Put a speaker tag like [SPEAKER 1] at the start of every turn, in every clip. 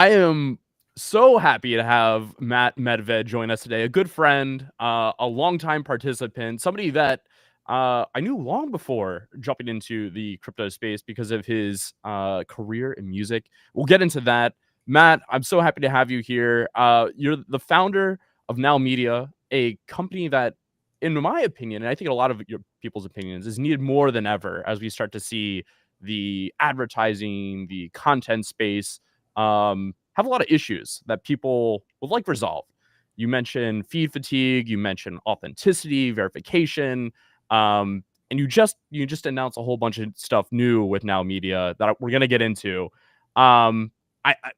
[SPEAKER 1] I am so happy to have Matt Medved join us today, a good friend, a longtime participant, somebody that I knew long before jumping into the crypto space because of his career in music. We'll get into that. Matt, I'm so happy to have you here. You're the founder of Now Media, a company that, in my opinion, and I think a lot of your people's opinions, is needed more than ever as we start to see the advertising, the content space have a lot of issues that people would like resolved. You mentioned feed fatigue, you mentioned authenticity, verification, and you just announced a whole bunch of stuff new with Now Media that we're gonna get into. I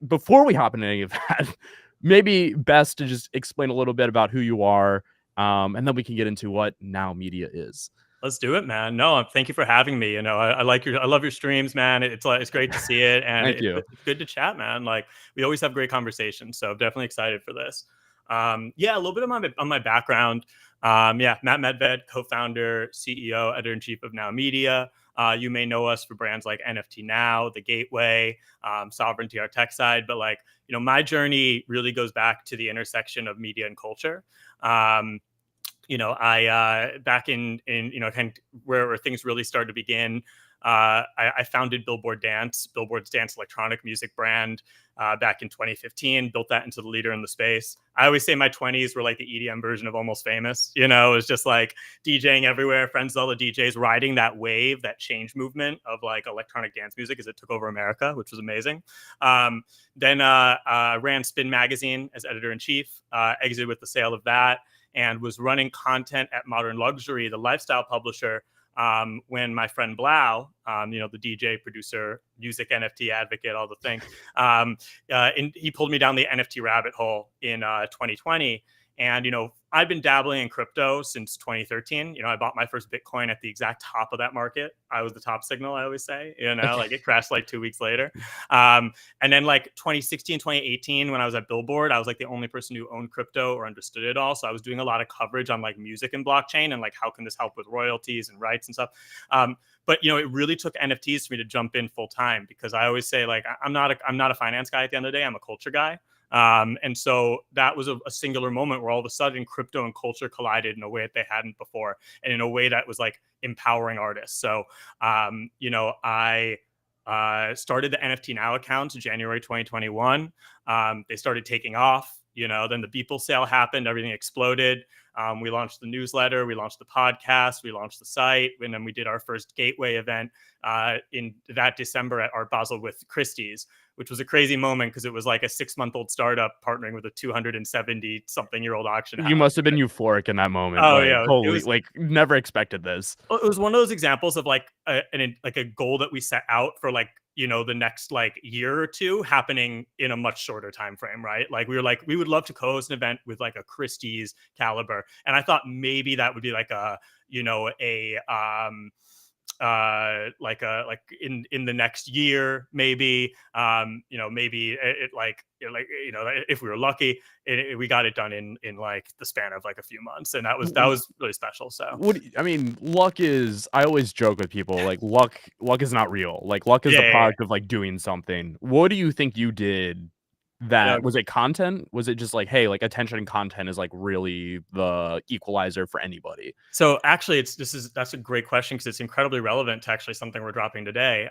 [SPEAKER 1] before we hop into any of that, maybe best to just explain a little bit about who you are, and then we can get into what Now Media is.
[SPEAKER 2] Let's do it, man. No, thank you for having me. I love your streams, man. It's like, it's great to see it, and
[SPEAKER 1] Thank you.
[SPEAKER 2] it's good to chat, man. Like we always have great conversations, so definitely excited for this. Yeah, a little bit of my background. Yeah, Matt Medved, co-founder, CEO, editor in chief of Now Media. You may know us for brands like NFT Now, The Gateway, Sovereignty, our tech side. But like, my journey really goes back to the intersection of media and culture. I back in kind of where things really started to begin. I founded Billboard Dance, Billboard's dance electronic music brand, back in 2015. Built that into the leader in the space. I always say my 20s were like the EDM version of Almost Famous. It was just like DJing everywhere, friends with all the DJs, riding that wave, that change movement of like electronic dance music as it took over America, which was amazing. Then ran Spin Magazine as editor in chief. Exited with the sale of that, and was running content at Modern Luxury, the lifestyle publisher, when my friend Blau, the DJ, producer, music, NFT advocate, all the things, he pulled me down the NFT rabbit hole in 2020. And, I've been dabbling in crypto since 2013. I bought my first Bitcoin at the exact top of that market. I was the top signal, I always say, like it crashed like 2 weeks later. And then like 2016, 2018, when I was at Billboard, I was like the only person who owned crypto or understood it all. So I was doing a lot of coverage on like music and blockchain and like, how can this help with royalties and rights and stuff? But it really took NFTs for me to jump in full time, because I always say like, I'm not a finance guy at the end of the day. I'm a culture guy. And so that was a singular moment where all of a sudden crypto and culture collided in a way that they hadn't before, and in a way that was like empowering artists. So, I started the NFT Now account in January 2021. They started taking off. Then the Beeple sale happened. Everything exploded. We launched the newsletter. We launched the podcast. We launched the site. And then we did our first Gateway event in that December at Art Basel with Christie's, which was a crazy moment because it was like a 6-month-old startup partnering with a 270-something-year-old auction
[SPEAKER 1] You
[SPEAKER 2] house.
[SPEAKER 1] must have been euphoric in that moment.
[SPEAKER 2] Oh
[SPEAKER 1] Like,
[SPEAKER 2] yeah, it
[SPEAKER 1] holy,
[SPEAKER 2] was
[SPEAKER 1] like, never expected this.
[SPEAKER 2] it was one of those examples of like a goal that we set out for, like, the next like year or two happening in a much shorter time frame, right? Like we were like, we would love to co-host an event with like a Christie's caliber, and I thought maybe that would be like a like in the next year, maybe, maybe if we were lucky, we got it done in like the span of like a few months, and that was really special. So
[SPEAKER 1] I mean, luck is, I always joke with people, like, luck is not real. Like, luck is the
[SPEAKER 2] yeah,
[SPEAKER 1] product of, like, doing something. What do you think you did
[SPEAKER 2] yeah.
[SPEAKER 1] that was it content? Was it just like, hey, like, attention and content is, like, really the equalizer for anybody?
[SPEAKER 2] So actually, that's a great question, because it's incredibly relevant to actually something we're dropping today.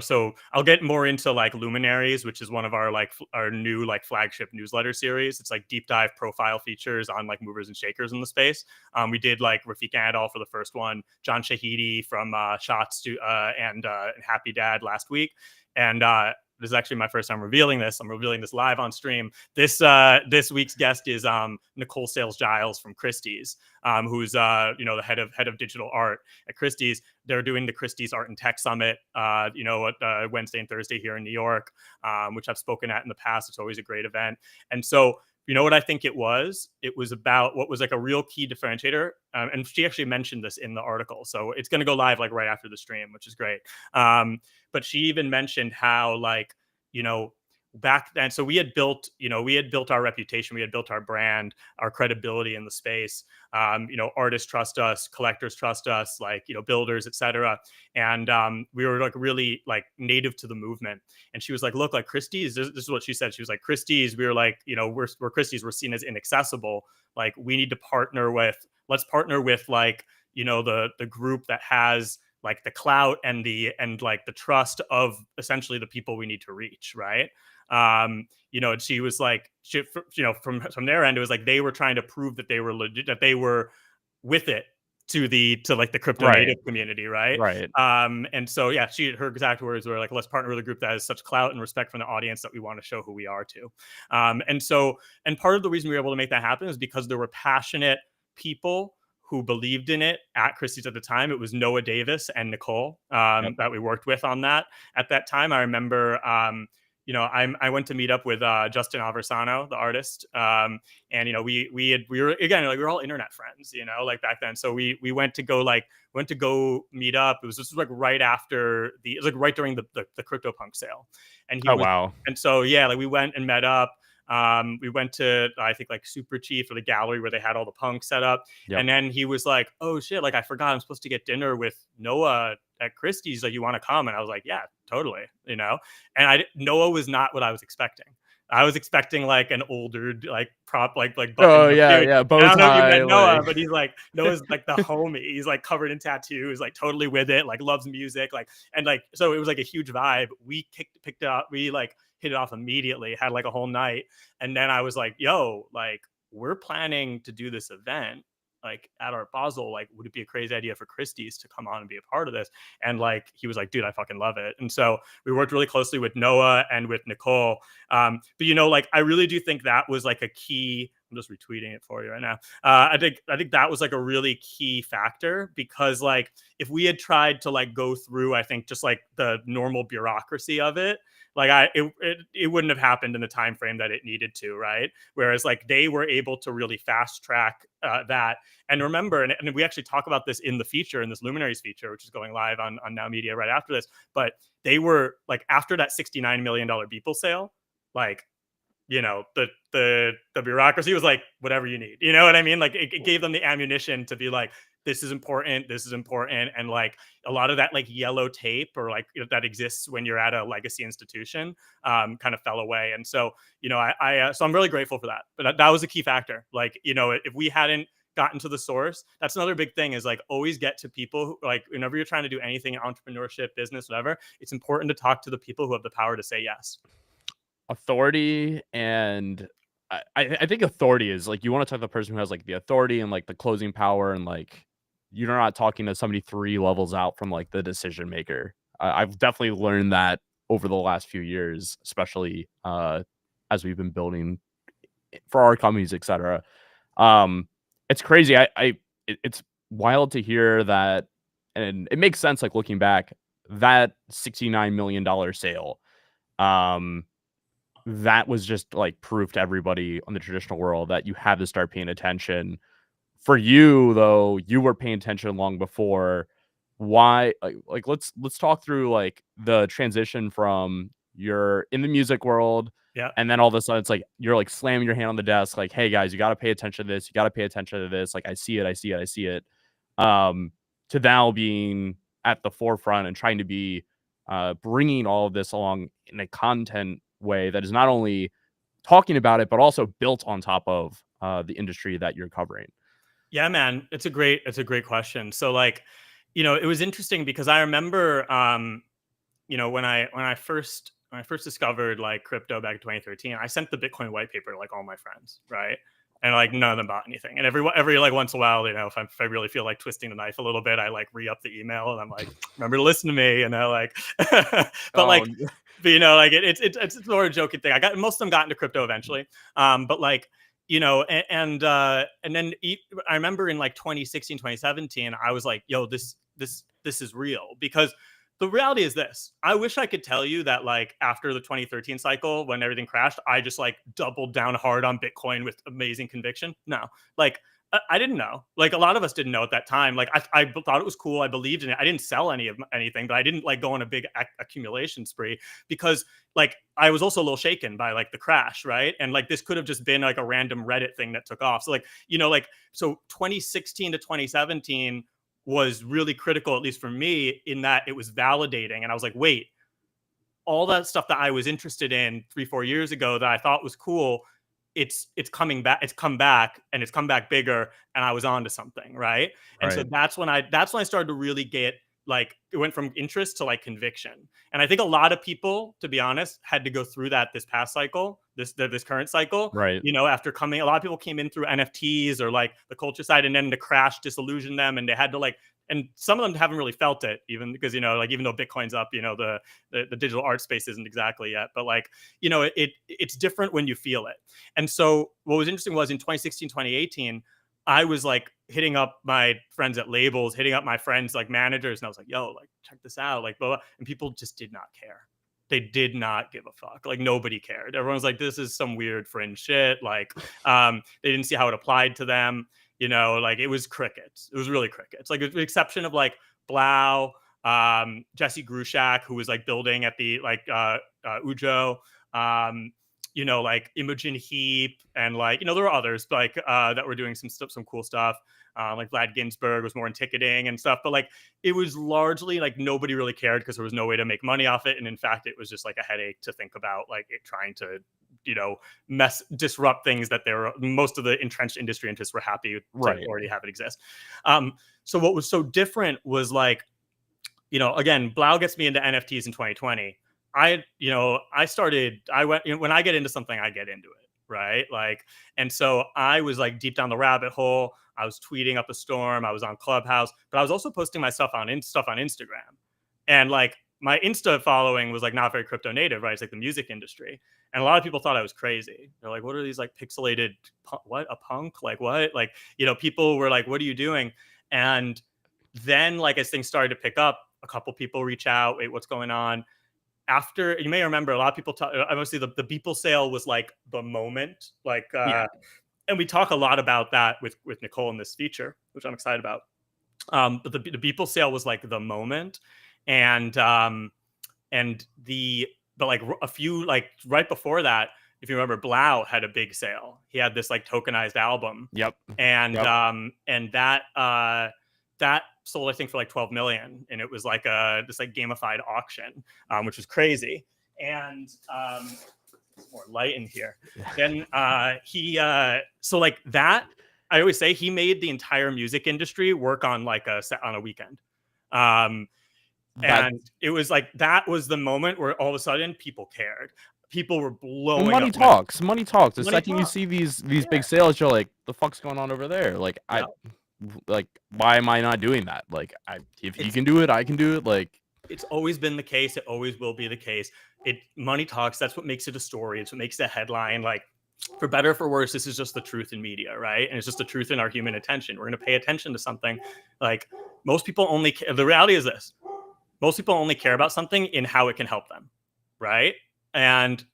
[SPEAKER 2] So I'll get more into like Luminaries, which is one of our like our new like flagship newsletter series. It's like deep dive profile features on like movers and shakers in the space. We did like Rafiq Anadol for the first one, John Shahidi from Shots to and Happy Dad last week, and this is actually my first time revealing this. I'm revealing this live on stream. This week's guest is Nicole Sales Giles from Christie's, who's the head of digital art at Christie's. They're doing the Christie's Art and Tech Summit, Wednesday and Thursday here in New York, which I've spoken at in the past. It's always a great event. And so, what I think it was? It was about what was like a real key differentiator. And she actually mentioned this in the article. So it's going to go live like right after the stream, which is great. But she even mentioned how, like, back then, so we had built our reputation, we had built our brand, our credibility in the space. Artists trust us, collectors trust us, like, builders, etc. And we were like really like native to the movement. And she was like, look, like Christie's, this is what she said. She was like, Christie's, we were like, we're Christie's, we're seen as inaccessible. Like, we need to let's partner with like, the group that has like the clout and like the trust of essentially the people we need to reach, right? And she was like, from their end, it was like they were trying to prove that they were legit, that they were with it to like the crypto
[SPEAKER 1] Right.
[SPEAKER 2] native community, right?
[SPEAKER 1] Right.
[SPEAKER 2] And so yeah, her exact words were like, let's partner with a group that has such clout and respect from the audience that we want to show who we are to. And part of the reason we were able to make that happen is because there were passionate people who believed in it at Christie's at the time. It was Noah Davis and Nicole that we worked with on that. At that time, I remember, I went to meet up with Justin Aversano, the artist, and we were all internet friends, like back then. So we went to go meet up. It was like right after it was like right during the CryptoPunk sale, and
[SPEAKER 1] wow.
[SPEAKER 2] And so yeah, like we went and met up. We went to, I think, like Super Chief or the gallery where they had all the punk set up. Yep. And then he was like, oh shit, like I forgot I'm supposed to get dinner with Noah at Christie's. Like, you want to come? And I was like, yeah, totally. And Noah was not what I was expecting. I was expecting like an older, like prop, like
[SPEAKER 1] oh yeah, bow tie.
[SPEAKER 2] I don't know if you met Noah, but he's like, Noah's like the homie. He's like covered in tattoos, like totally with it, like loves music, like, and like, so it was like a huge vibe. We picked it up. We like hit it off immediately, had like a whole night. And then I was like, yo, like we're planning to do this event like at Art Basel. Like, would it be a crazy idea for Christie's to come on and be a part of this? And like, he was like, dude, I fucking love it. And so we worked really closely with Noah and with Nicole. But like, I really do think that was like a key. I'm just retweeting it for you right now. I think that was like a really key factor, because like if we had tried to like go through, I think just like the normal bureaucracy of it, like it wouldn't have happened in the time frame that it needed to, right? Whereas like they were able to really fast track that. And remember, and we actually talk about this in the feature, in this Luminaries feature, which is going live on Now Media right after this. But they were like, after that $69 million Beeple sale, like, the bureaucracy was like, whatever you need, you know what I mean? Like it gave them the ammunition to be like, this is important. And like a lot of that like yellow tape or like that exists when you're at a legacy institution kind of fell away. And so, so I'm really grateful for that. But that was a key factor. Like, if we hadn't gotten to the source, that's another big thing, is like always get to people who, like, whenever you're trying to do anything, entrepreneurship, business, whatever, it's important to talk to the people who have the power to say yes.
[SPEAKER 1] Authority, and I think authority is like, you want to talk to the person who has like the authority and like the closing power, and like you're not talking to somebody 3 levels out from like the decision maker. I've definitely learned that over the last few years, especially as we've been building for our companies, etc. It's crazy. It's wild to hear that, and it makes sense. Like looking back, that $69 million sale, that was just like proof to everybody on the traditional world that you had to start paying attention. For you though, you were paying attention long before. Why? Like let's talk through like the transition from you're in the music world,
[SPEAKER 2] yeah,
[SPEAKER 1] and then all of a sudden it's like you're like slamming your hand on the desk, like, hey guys, you got to pay attention to this. You got to pay attention to this. Like I see it. To now being at the forefront and trying to be bringing all of this along in a content way that is not only talking about it but also built on top of the industry that you're covering.
[SPEAKER 2] Yeah, man, it's a great question. So like, it was interesting because I remember, when I first discovered like crypto back in 2013, I sent the Bitcoin white paper to like all my friends, right? And like none of them bought anything. And every like once in a while, if I really feel like twisting the knife a little bit, I like re-up the email and I'm like, remember to listen to me, like, but like, but like it's more a joking thing. Most of them got into crypto eventually, but like, and then I remember in like 2016, 2017, I was like, yo, this is real. Because the reality is this: I wish I could tell you that like after the 2013 cycle, when everything crashed, I just like doubled down hard on Bitcoin with amazing conviction. No, like I didn't know. Like a lot of us didn't know at that time. Like I thought it was cool. I believed in it. I didn't sell anything, but I didn't like go on a big accumulation spree because like I was also a little shaken by like the crash, right? And like this could have just been like a random Reddit thing that took off. So like, you know, like so 2016 to 2017 was really critical, at least for me, in that it was validating. And I was like, wait, all that stuff that I was interested in 3-4 years ago that I thought was cool, it's coming back. It's come back, and it's come back bigger. And I was onto something, right? And so
[SPEAKER 1] Right.
[SPEAKER 2] that's when I started to really get like it went from interest to like conviction. And I think a lot of people, to be honest, had to go through that this past cycle, this current cycle.
[SPEAKER 1] Right.
[SPEAKER 2] You know, after coming, a lot of people came in through NFTs or like the culture side, and then the crash disillusioned them, and they had to like. And some of them haven't really felt it, even because you know, like even though Bitcoin's up, you know, the digital art space isn't exactly yet, but like you know, it's different when you feel it. And so what was interesting was in 2016, 2018, I was like hitting up my friends at labels, hitting up my friends like managers, and I was like, yo, like check this out, like blah, blah. And people just did not care. They did not give a fuck. Like nobody cared. Everyone's like, this is some weird fringe shit. Like they didn't see how it applied to them. You know, like it was crickets. It was really crickets. Like with the exception of like Blau, Jesse Grushak, who was like building at the like Ujo, you know, like Imogen Heap, and like you know there were others like that were doing some cool stuff. Like Vlad Ginsburg was more in ticketing and stuff, but like it was largely like nobody really cared because there was no way to make money off it, and in fact, it was just like a headache to think about, like it trying to you know disrupt things that there were most of the entrenched industry interests were happy to already have it exist. So what was so different was like you know again Blau gets me into NFTs in 2020. I went, you know, when I get into something, I get into it, right? Like, and so I was like deep down the rabbit hole. I was tweeting up a storm. I was on Clubhouse, but I was also posting my stuff on Instagram, and like my Insta following was like not very crypto native, right? It's like the music industry, and a lot of people thought I was crazy. They're like, "What are these like pixelated? What a punk? Like what? Like you know?" People were like, "What are you doing?" And then like as things started to pick up, a couple people reach out, "Wait, what's going on?" After you may remember a lot of people talk obviously the Beeple sale was like the moment like and we talk a lot about that with Nicole in this feature, which I'm excited about. But the Beeple sale was like the moment, and but like a few like right before that, if you remember, Blau had a big sale. He had this like tokenized album.
[SPEAKER 1] Yep.
[SPEAKER 2] And that sold I think for like 12 million, and it was like this like gamified auction, which was crazy. And more light in here. Then so like that, I always say he made the entire music industry work on like on a weekend. And it was like that was the moment where all of a sudden people cared. People were blowing
[SPEAKER 1] money
[SPEAKER 2] up.
[SPEAKER 1] Talks. Money talks. The
[SPEAKER 2] Money
[SPEAKER 1] second
[SPEAKER 2] talks.
[SPEAKER 1] you see these big sales, you're like, the fuck's going on over there? Like like why am I not doing that? Like if you can do it, I can do it. Like
[SPEAKER 2] it's always been the case. It always will be the case. Money talks. That's what makes it a story. It's what makes it a headline. Like for better or for worse, this is just the truth in media, right? And it's just the truth in our human attention. We're going to pay attention to something. Like most people only the reality is this. Most people only care about something in how it can help them, right? And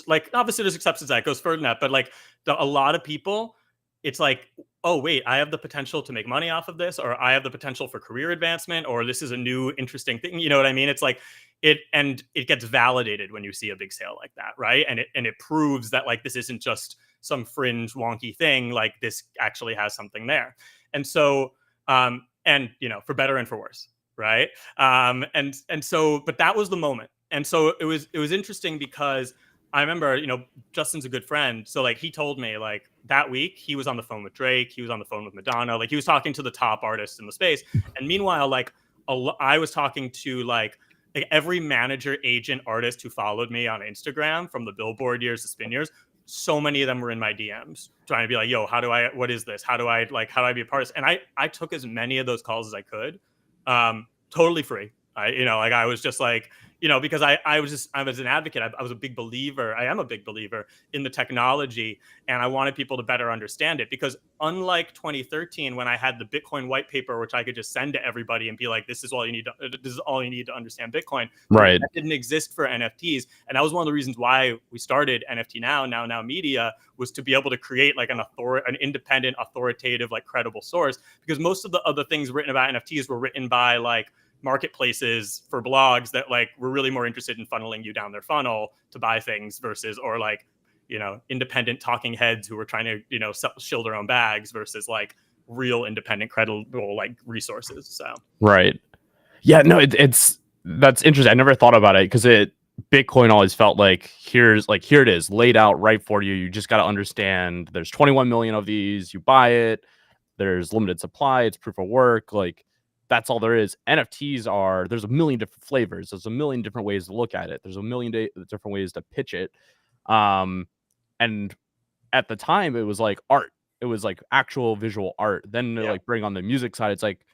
[SPEAKER 2] like obviously there's exceptions that goes further than that, but like a lot of people, it's like, oh wait, I have the potential to make money off of this, or I have the potential for career advancement, or this is a new interesting thing. You know what I mean? It's like it gets validated when you see a big sale like that, right? And it proves that like this isn't just some fringe wonky thing. Like this actually has something there. And so and you know, for better and for worse, right? And so, but that was the moment. And so it was interesting because I remember, you know, Justin's a good friend. So like he told me like that week he was on the phone with Drake, he was on the phone with Madonna, like he was talking to the top artists in the space. And meanwhile, like I was talking to like every manager, agent, artist who followed me on Instagram from the Billboard years to Spin years. So many of them were in my DMs trying to be like, yo, what is this? How do I be a part of this? And I took as many of those calls as I could, totally free. I was just like, because I was an advocate. I was a big believer. I am a big believer in the technology, and I wanted people to better understand it, because unlike 2013, when I had the Bitcoin white paper, which I could just send to everybody and be like, this is all you need to understand Bitcoin.
[SPEAKER 1] Right.
[SPEAKER 2] That didn't exist for NFTs. And that was one of the reasons why we started NFT Now Media, was to be able to create like an independent, authoritative, like credible source, because most of the other things written about NFTs were written by like marketplaces for blogs that like were really more interested in funneling you down their funnel to buy things versus, or like, independent talking heads who were trying to, shill their own bags versus like real independent, credible like resources. So
[SPEAKER 1] Right. Yeah, no, that's interesting. I never thought about it, because Bitcoin always felt like here it is laid out right for you. You just got to understand there's 21 million of these, you buy it, there's limited supply, it's proof of work, like that's all there is. There's a million different flavors, there's a million different ways to look at it, there's a million different ways to pitch it. And at the time it was like art, it was like actual visual art. Then to like bring on the music side, it's like,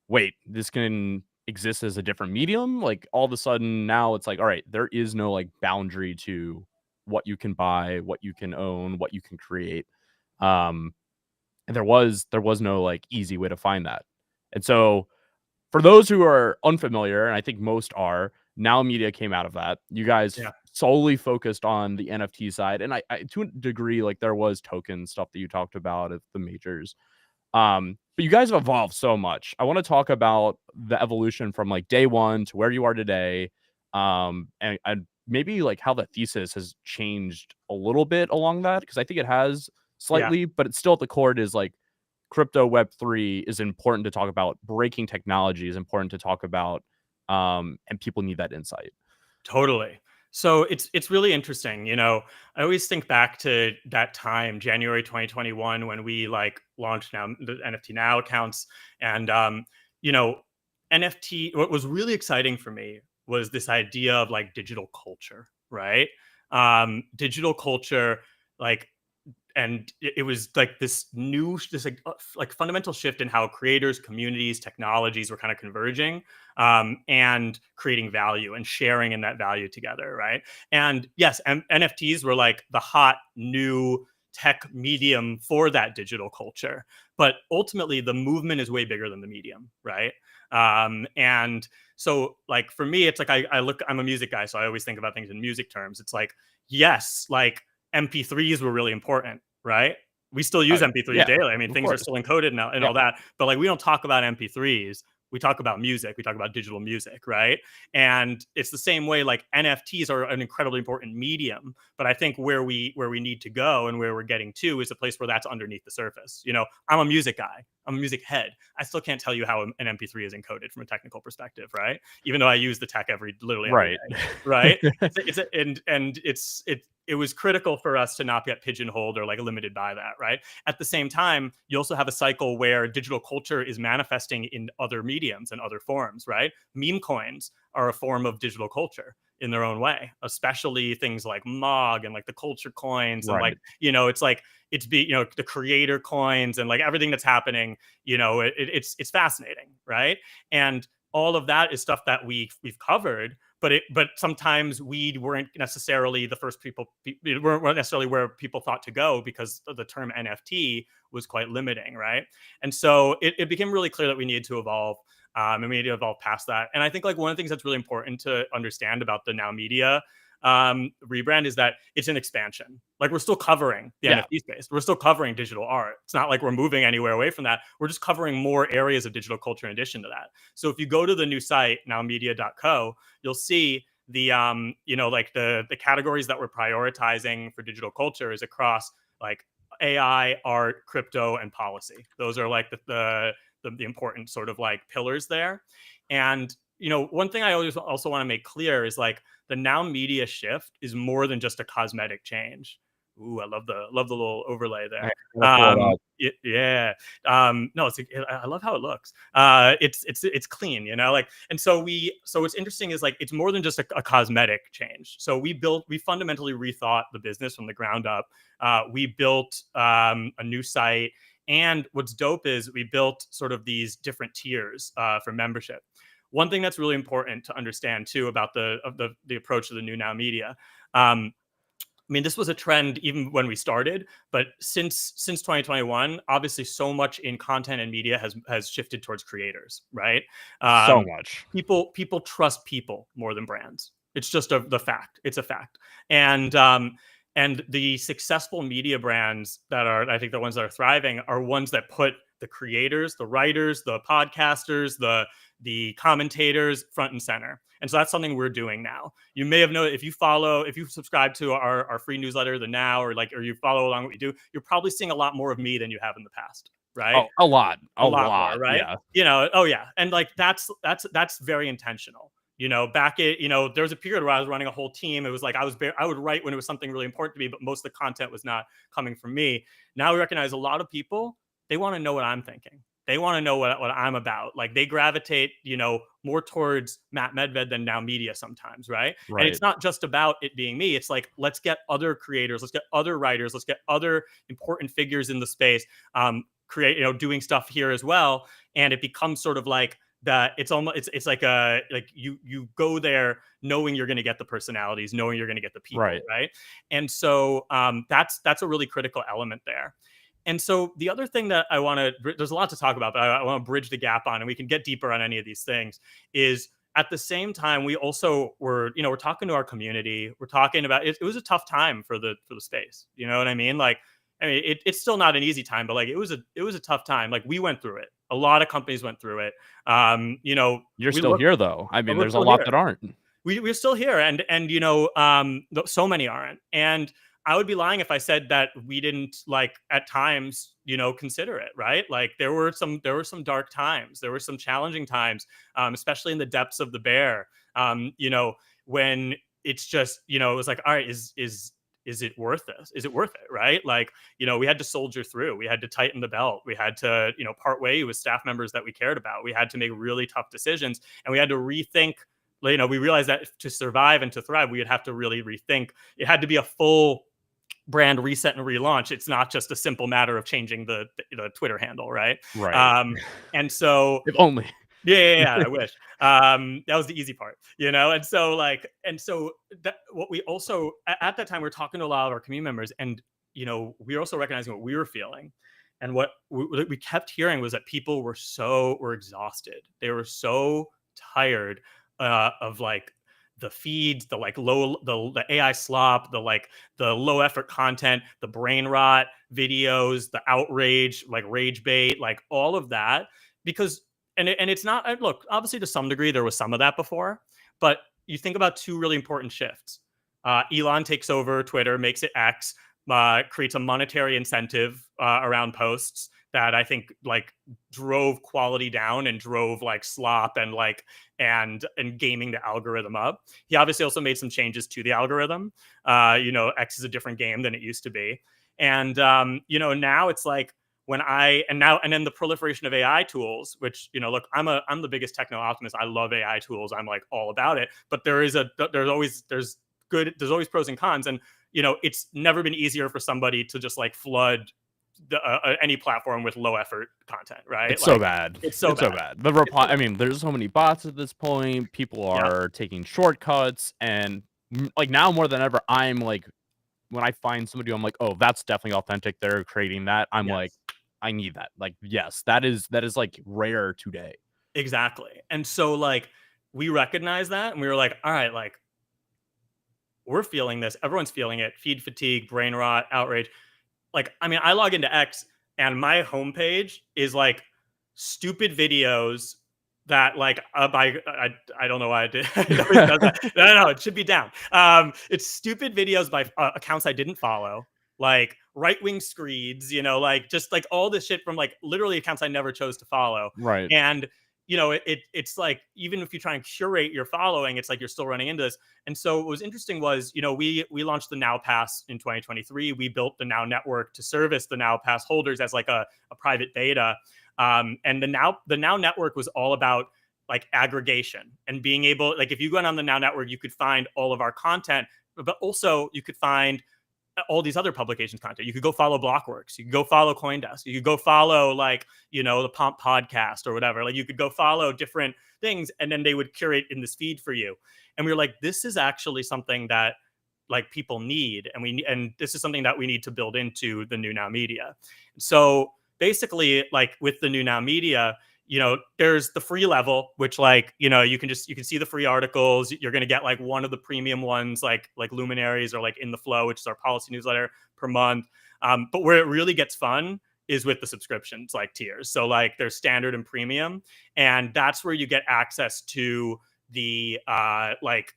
[SPEAKER 1] wait, this can exist as a different medium. Like all of a sudden now it's like, all right, there is no like boundary to what you can buy, what you can own, what you can create. And there was no like easy way to find that. And so for those who are unfamiliar, and I think most are, Now Media came out of that. You guys solely focused on the NFT side, and I to a degree, like there was token stuff that you talked about at the majors. But you guys have evolved so much. I want to talk about the evolution from like day one to where you are today. And maybe like how the thesis has changed a little bit along that, because I think it has slightly, but it's still at the core. It is like crypto Web3 is important to talk about. Breaking technology is important to talk about. And people need that insight.
[SPEAKER 2] Totally. So it's really interesting. I always think back to that time, January 2021, when we like launched now the NFT Now accounts. And NFT, what was really exciting for me was this idea of like digital culture, right? Digital culture, like, and it was like this like fundamental shift in how creators, communities, technologies were kind of converging, and creating value and sharing in that value together, right? And yes, NFTs were like the hot new tech medium for that digital culture, but ultimately the movement is way bigger than the medium, right? And so like for me, it's like I'm a music guy, so I always think about things in music terms. It's like, yes, like MP3s were really important, right? We still use MP3s daily. I mean, things are still encoded now and all that, but like we don't talk about MP3s. We talk about music. We talk about digital music, right? And it's the same way. Like NFTs are an incredibly important medium, but I think where we need to go and where we're getting to is a place where that's underneath the surface. I'm a music guy. I'm a music head. I still can't tell you how an MP3 is encoded from a technical perspective, right? Even though I use the tech literally every day, right? It was critical for us to not get pigeonholed or like limited by that, right? At the same time, you also have a cycle where digital culture is manifesting in other mediums and other forms, right? Meme coins are a form of digital culture in their own way, especially things like Mog and like the culture coins and like, it's like the creator coins and like everything that's happening, it's fascinating, right? And all of that is stuff that we've covered, but sometimes we weren't necessarily the first people. We weren't necessarily where people thought to go because the term NFT was quite limiting, right? And so it became really clear that we needed to evolve, and we needed to evolve past that. And I think like one of the things that's really important to understand about the Now Media rebrand is that it's an expansion. Like we're still covering the NFT space. We're still covering digital art. It's not like we're moving anywhere away from that. We're just covering more areas of digital culture in addition to that. So if you go to the new site, nowmedia.co, you'll see the like the categories that we're prioritizing for digital culture is across like AI, art, crypto, and policy. Those are like the important sort of like pillars there. And one thing I always also want to make clear is like the Now Media shift is more than just a cosmetic change. Ooh, I love the little overlay there. No, I love how it looks. It's clean, like, and so what's interesting is like it's more than just a cosmetic change. So we fundamentally rethought the business from the ground up. We built a new site, and what's dope is we built sort of these different tiers for membership. one thing that's really important to understand too about the approach of the new Now Media. I mean, this was a trend even when we started, but since 2021, obviously, so much in content and media has shifted towards creators, right?
[SPEAKER 1] So much.
[SPEAKER 2] People trust people more than brands. It's just the fact. It's a fact. And the successful media brands that are, I think, the ones that are thriving are ones that put the creators, the writers, the podcasters, the commentators front and center. And so that's something we're doing now. You may have known, if you subscribe to our free newsletter, The Now, or you follow along what we do, you're probably seeing a lot more of me than you have in the past, right?
[SPEAKER 1] Oh, a lot
[SPEAKER 2] More, right?
[SPEAKER 1] Yeah.
[SPEAKER 2] Oh yeah, and like that's very intentional. Back at there was a period where I was running a whole team. It was like I would write when it was something really important to me, but most of the content was not coming from me. Now we recognize a lot of people, they want to know what I'm thinking. They want to know what I'm about. Like they gravitate, more towards Matt Medved than Now Media sometimes, right? And it's not just about it being me. It's like, let's get other creators, let's get other writers, let's get other important figures in the space, doing stuff here as well. And it becomes sort of like that. It's almost it's like you go there knowing you're going to get the personalities, knowing you're going to get the people, right? And so that's a really critical element there. And so the other thing that there's a lot to talk about, but I want to bridge the gap on, and we can get deeper on any of these things, is at the same time, we also we're talking to our community. We're talking about, it was a tough time for the space. You know what I mean? Like, I mean, it's still not an easy time, but like it was a tough time. Like we went through it. A lot of companies went through it.
[SPEAKER 1] You're still here though. I mean, there's a lot that aren't.
[SPEAKER 2] We're still here, and so many aren't. And I would be lying if I said that we didn't, like, at times, consider it, right? Like there were some dark times, there were some challenging times, especially in the depths of the bear. When it's just, it was like, all right, is it worth this? Is it worth it? Right? Like, we had to soldier through, we had to tighten the belt, we had to, part way with staff members that we cared about. We had to make really tough decisions, and we had to rethink. We realized that to survive and to thrive, we would have to really rethink. It had to be a full brand reset and relaunch. It's not just a simple matter of changing the Twitter handle, right? And so
[SPEAKER 1] if only.
[SPEAKER 2] Yeah, I wish. That was the easy part, And so that what we also at that time, we were talking to a lot of our community members, and we were also recognizing what we were feeling, and what we kept hearing was that people were exhausted. They were so tired of like the feeds, the like the AI slop, the low effort content, the brain rot videos, the outrage, like rage bait, like all of that. Because and it's not, look, obviously to some degree there was some of that before, but you think about two really important shifts. Elon takes over Twitter, makes it X, creates a monetary incentive around posts that I think like drove quality down and drove like slop and and gaming the algorithm up. He obviously also made some changes to the algorithm. X is a different game than it used to be. And now it's like and then the proliferation of AI tools, which, look, I'm the biggest techno optimist. I love AI tools. I'm like all about it. But there's always pros and cons. And, it's never been easier for somebody to just like flood any platform with low effort content, right?
[SPEAKER 1] It's so bad. It's so bad. I mean, there's so many bots at this point. People are taking shortcuts, and like now more than ever, I'm like, when I find somebody, I'm like, oh, that's definitely authentic. They're creating that. I'm like, I need that. Like, yes, that is like rare today.
[SPEAKER 2] Exactly. And so like we recognize that, and we were like, all right, like we're feeling this. Everyone's feeling it. Feed fatigue, brain rot, outrage. Like, I mean, I log into X and my homepage is like stupid videos that like I don't know why I did. No, it should be down. It's stupid videos by accounts I didn't follow, like right-wing screeds, like just like all this shit from like literally accounts I never chose to follow.
[SPEAKER 1] Right.
[SPEAKER 2] And it's like, even if you try and curate your following, it's like you're still running into this. And so what was interesting was, we launched the Now Pass in 2023. We built the Now Network to service the Now Pass holders as like a private beta. And the Now Network was all about like aggregation and being able, like if you went on the Now Network, you could find all of our content, but also you could find all these other publications content. You could go follow Blockworks. You could go follow CoinDesk. You could go follow like, the Pomp podcast or whatever. Like you could go follow different things, and then they would curate in this feed for you. And we were like, this is actually something that like people need, and this is something that we need to build into the New Now Media. So basically, like with the New Now Media, there's the free level, which like, you can see the free articles. You're going to get like one of the premium ones, like Luminaries or like In the Flow, which is our policy newsletter per month. But where it really gets fun is with the subscriptions, like tiers. So like there's standard and premium, and that's where you get access to the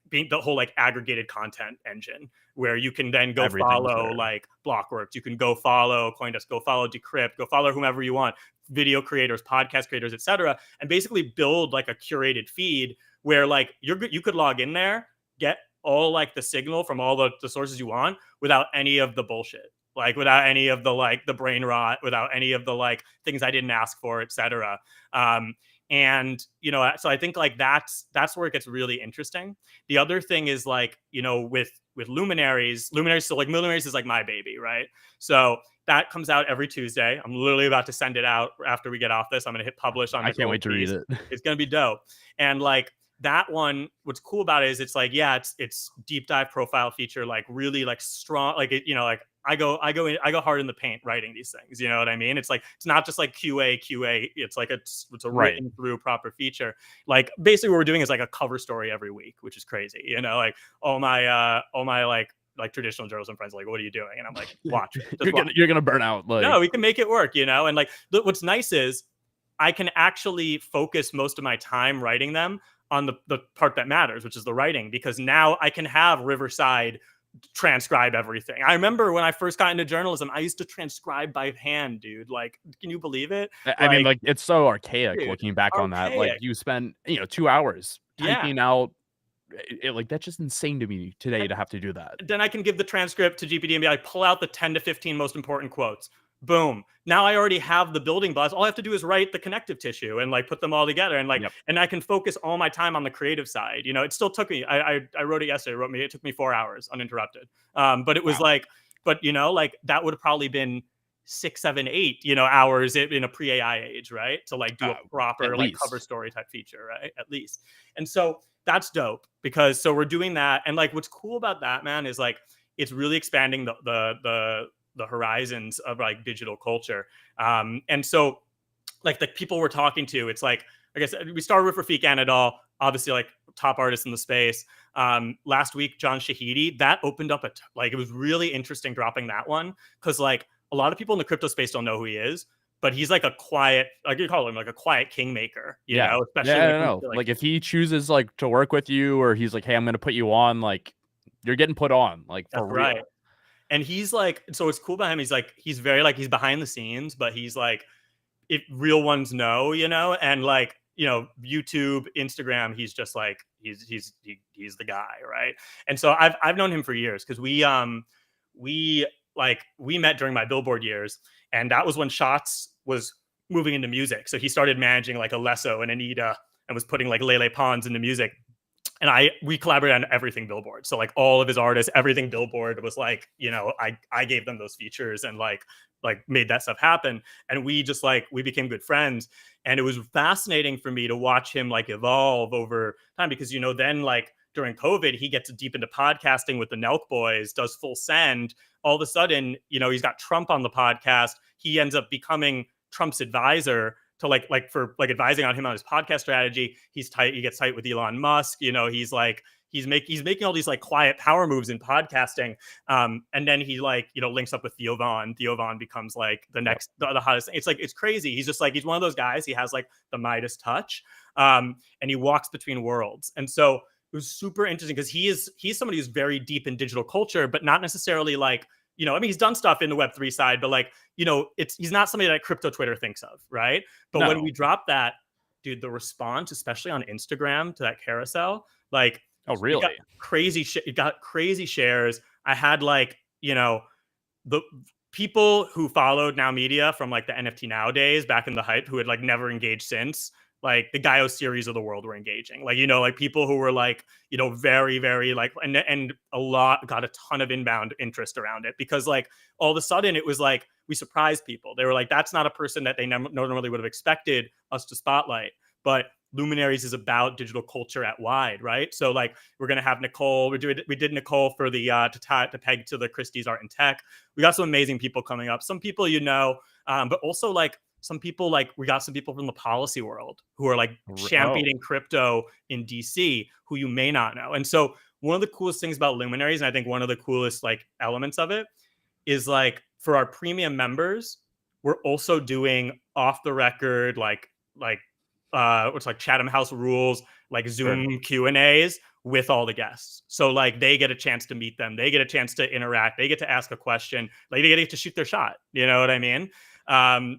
[SPEAKER 2] being the whole like aggregated content engine, where you can then go follow like Blockworks, you can go follow CoinDesk, go follow Decrypt, go follow whomever you want, video creators, podcast creators, etc., and basically build like a curated feed where like you could log in there, get all like the signal from all the sources you want without any of the bullshit, like without any of the like the brain rot, without any of the like things I didn't ask for, etc. And so I think like that's where it gets really interesting. The other thing is like, with Luminaries, so like Luminaries is like my baby, right? So that comes out every Tuesday. I'm literally about to send it out after we get off this. I'm going to hit publish on.
[SPEAKER 1] I can't wait to read it.
[SPEAKER 2] It's going to be dope. And like that one, what's cool about it is it's like, yeah, it's deep dive profile feature, like really like strong, like like I go hard in the paint writing these things. You know what I mean? It's like, it's not just like QA. It's like it's a written through proper feature. Like basically what we're doing is like a cover story every week, which is crazy. Like all my like traditional journalism friends are like, what are you doing? And I'm like, watch it.
[SPEAKER 1] You're gonna burn out. Like,
[SPEAKER 2] no, we can make it work. And like what's nice is I can actually focus most of my time writing them on the part that matters, which is the writing, because now I can have Riverside transcribe everything. I remember when I first got into journalism, I used to transcribe by hand, dude. Like, can you believe it?
[SPEAKER 1] I mean, like, it's so archaic, dude, looking back on that. Like, you spend 2 hours typing out like, that's just insane to me today to have to do that.
[SPEAKER 2] Then I can give the transcript to GPT and be like, pull out the 10 to 15 most important quotes. Boom. Now I already have the building blocks. All I have to do is write the connective tissue and like put them all together, and like, and I can focus all my time on the creative side. It still took me, I wrote it yesterday, it took me 4 hours uninterrupted. But it was like, but like that would have probably been 6, 7, 8, hours in a pre-AI age, right? To like do a proper like cover story type feature, right? At least. And so that's dope, because so we're doing that. And like, what's cool about that, man, is like, it's really expanding the horizons of like digital culture. And so like the people we're talking to, it's like I said, we started with Rafiq Anadol, obviously like top artist in the space. Last week, John Shahidi, that opened up like, it was really interesting dropping that one, because like a lot of people in the crypto space don't know who he is, but he's like a quiet, like you call him like a quiet kingmaker, you know, especially
[SPEAKER 1] like if he chooses like to work with you, or he's like, hey, I'm going to put you on, like you're getting put on, like for real.
[SPEAKER 2] Right. And he's like, so what's cool about him, he's like, he's very like, he's behind the scenes, but he's like, if real ones know, and like, YouTube, Instagram, he's just like, he's the guy, right? And so I've known him for years, because we met during my Billboard years, and that was when Shots was moving into music. So he started managing like Alesso and Anita, and was putting like Lele Pons into music. And we collaborated on everything Billboard. So like all of his artists, everything Billboard was like, I gave them those features and like made that stuff happen. And we just like, we became good friends. And it was fascinating for me to watch him like evolve over time, because, then like during COVID, he gets deep into podcasting with the Nelk Boys, does Full Send. All of a sudden, he's got Trump on the podcast. He ends up becoming Trump's advisor to like for advising on him on his podcast strategy. He gets tight with Elon Musk. He's like, he's making all these like quiet power moves in podcasting. And then he like, links up with Theo Von. Theo Von becomes like the next, the hottest thing. It's like, it's crazy. He's just like, he's one of those guys. He has like the Midas touch, and he walks between worlds. And so it was super interesting, because he's somebody who's very deep in digital culture, but not necessarily like, I mean, he's done stuff in the Web3 side, but like, he's not somebody that crypto Twitter thinks of, right? But when we dropped that, dude, the response, especially on Instagram to that carousel, like,
[SPEAKER 1] oh, really?
[SPEAKER 2] It got crazy shares. I had like, the people who followed Now Media from like the NFT Now days back in the hype, who had like never engaged since, like the Gaio series of the world were engaging. Like, you know, like people who were like, you know, very, very like, and a lot got a ton of inbound interest around it, because like all of a sudden it was like, we surprised people. They were like, that's not a person that they normally would have expected us to spotlight. But Luminaries is about digital culture at wide, right? So like we're gonna have Nicole. We did Nicole for the to peg to the Christie's Art and Tech. We got some amazing people coming up. Some people you know, but also like some people, like we got some people from the policy world who are like championing crypto in DC who you may not know. And so one of the coolest things about Luminaries, and I think one of the coolest like elements of it, is like for our premium members, we're also doing off the record what's like Chatham House rules, like Zoom Q&As with all the guests. So like they get a chance to meet them, they get a chance to interact, they get to ask a question, like they get to shoot their shot. You know what I mean?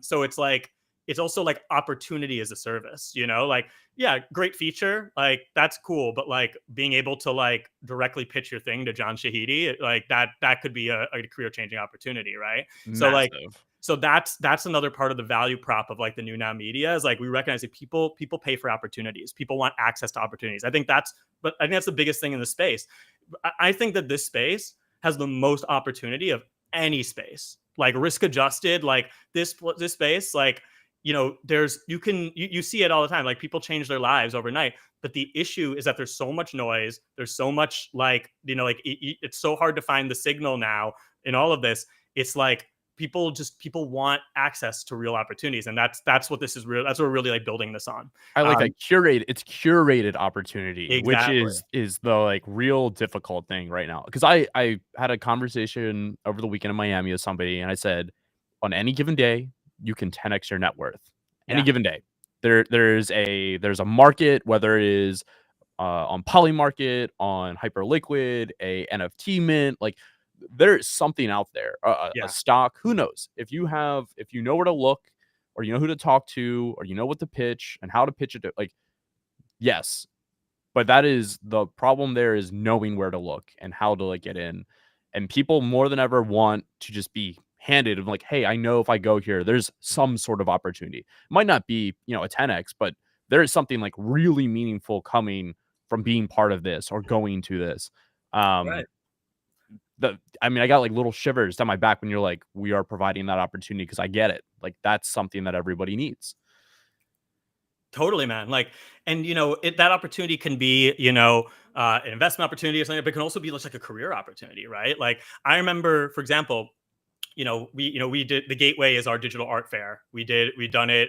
[SPEAKER 2] So it's like, it's also like opportunity as a service, you know, like, yeah, great feature, like that's cool, but like being able to like directly pitch your thing to John Shahidi, like that could be a career changing opportunity, right?
[SPEAKER 1] Massive.
[SPEAKER 2] So like, so that's another part of the value prop of like the new Now Media is like we recognize that people pay for opportunities, people want access to opportunities. I think that's the biggest thing in the space. I think that this space has the most opportunity of any space, like risk adjusted, like this space, like, you know, you see it all the time. Like people change their lives overnight, but the issue is that there's so much noise. There's so much like, you know, like it's so hard to find the signal now in all of this. It's like people want access to real opportunities, and that's what this is real. That's what we're really like building this on.
[SPEAKER 1] I like a curated opportunity,
[SPEAKER 2] exactly.
[SPEAKER 1] which is the like real difficult thing right now. Because I had a conversation over the weekend in Miami with somebody, and I said, on any given day, you can 10x your net worth. Any given day, there's a market, whether it is on Polymarket, on Hyperliquid, a NFT mint, like there's something out there, a stock. Who knows? If you know where to look, or you know who to talk to, or you know what to pitch and how to pitch it to, like, yes. But that is the problem. There is knowing where to look and how to like get in. And people more than ever want to just be handed of like, hey, I know if I go here, there's some sort of opportunity. It might not be, you know, a 10x, but there is something like really meaningful coming from being part of this or going to this.
[SPEAKER 2] Right.
[SPEAKER 1] I mean, I got like little shivers down my back when you're like, we are providing that opportunity, because I get it. Like that's something that everybody needs.
[SPEAKER 2] Totally, man. Like, and you know, that opportunity can be, you know, an investment opportunity or something, but it can also be just like a career opportunity, right? Like, I remember, for example, we did the Gateway is our digital art fair. We've done it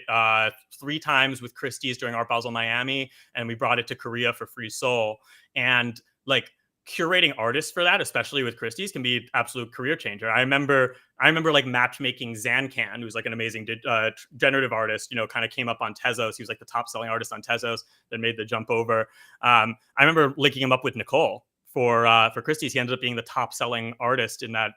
[SPEAKER 2] 3 times with Christie's during Art Basel Miami, and we brought it to Korea for Free Seoul. And like curating artists for that, especially with Christie's, can be absolute career changer. I remember like matchmaking Zancan, who's like an amazing generative artist, you know, kind of came up on Tezos. He was like the top selling artist on Tezos, then made the jump over. I remember linking him up with Nicole for Christie's. He ended up being the top selling artist in that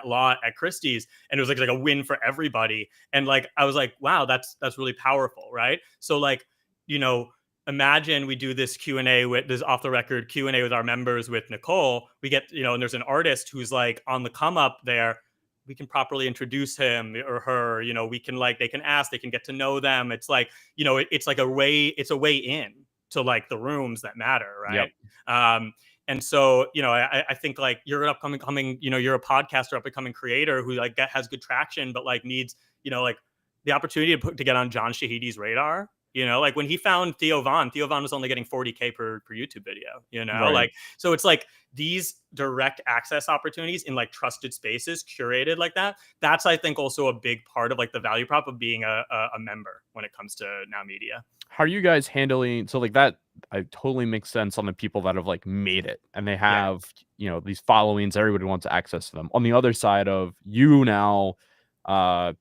[SPEAKER 2] lot at Christie's, and it was like a win for everybody. And like I was like, wow, that's really powerful, right? So like, you know, imagine we do this Q&A with this off the record Q&A with our members with Nicole. We get, you know, and there's an artist who's like on the come up there. We can properly introduce him or her, you know, we can like, they can ask, they can get to know them. It's like, you know, it's like a way in to like the rooms that matter, right? Yep. And so, you know, I think like you're an upcoming, you know, you're a podcaster, up and coming creator who like has good traction, but like needs, you know, like the opportunity to get on John Shahidi's radar. You know, like when he found Theo Von was only getting 40K per YouTube video, you know, right. Like, so it's like these direct access opportunities in like trusted spaces curated like that. That's, I think, also a big part of like the value prop of being a member when it comes to Now Media.
[SPEAKER 1] How are you guys handling, so like that I totally makes sense on the people that have like made it and they have, you know, these followings, everybody wants access to them. On the other side of you now have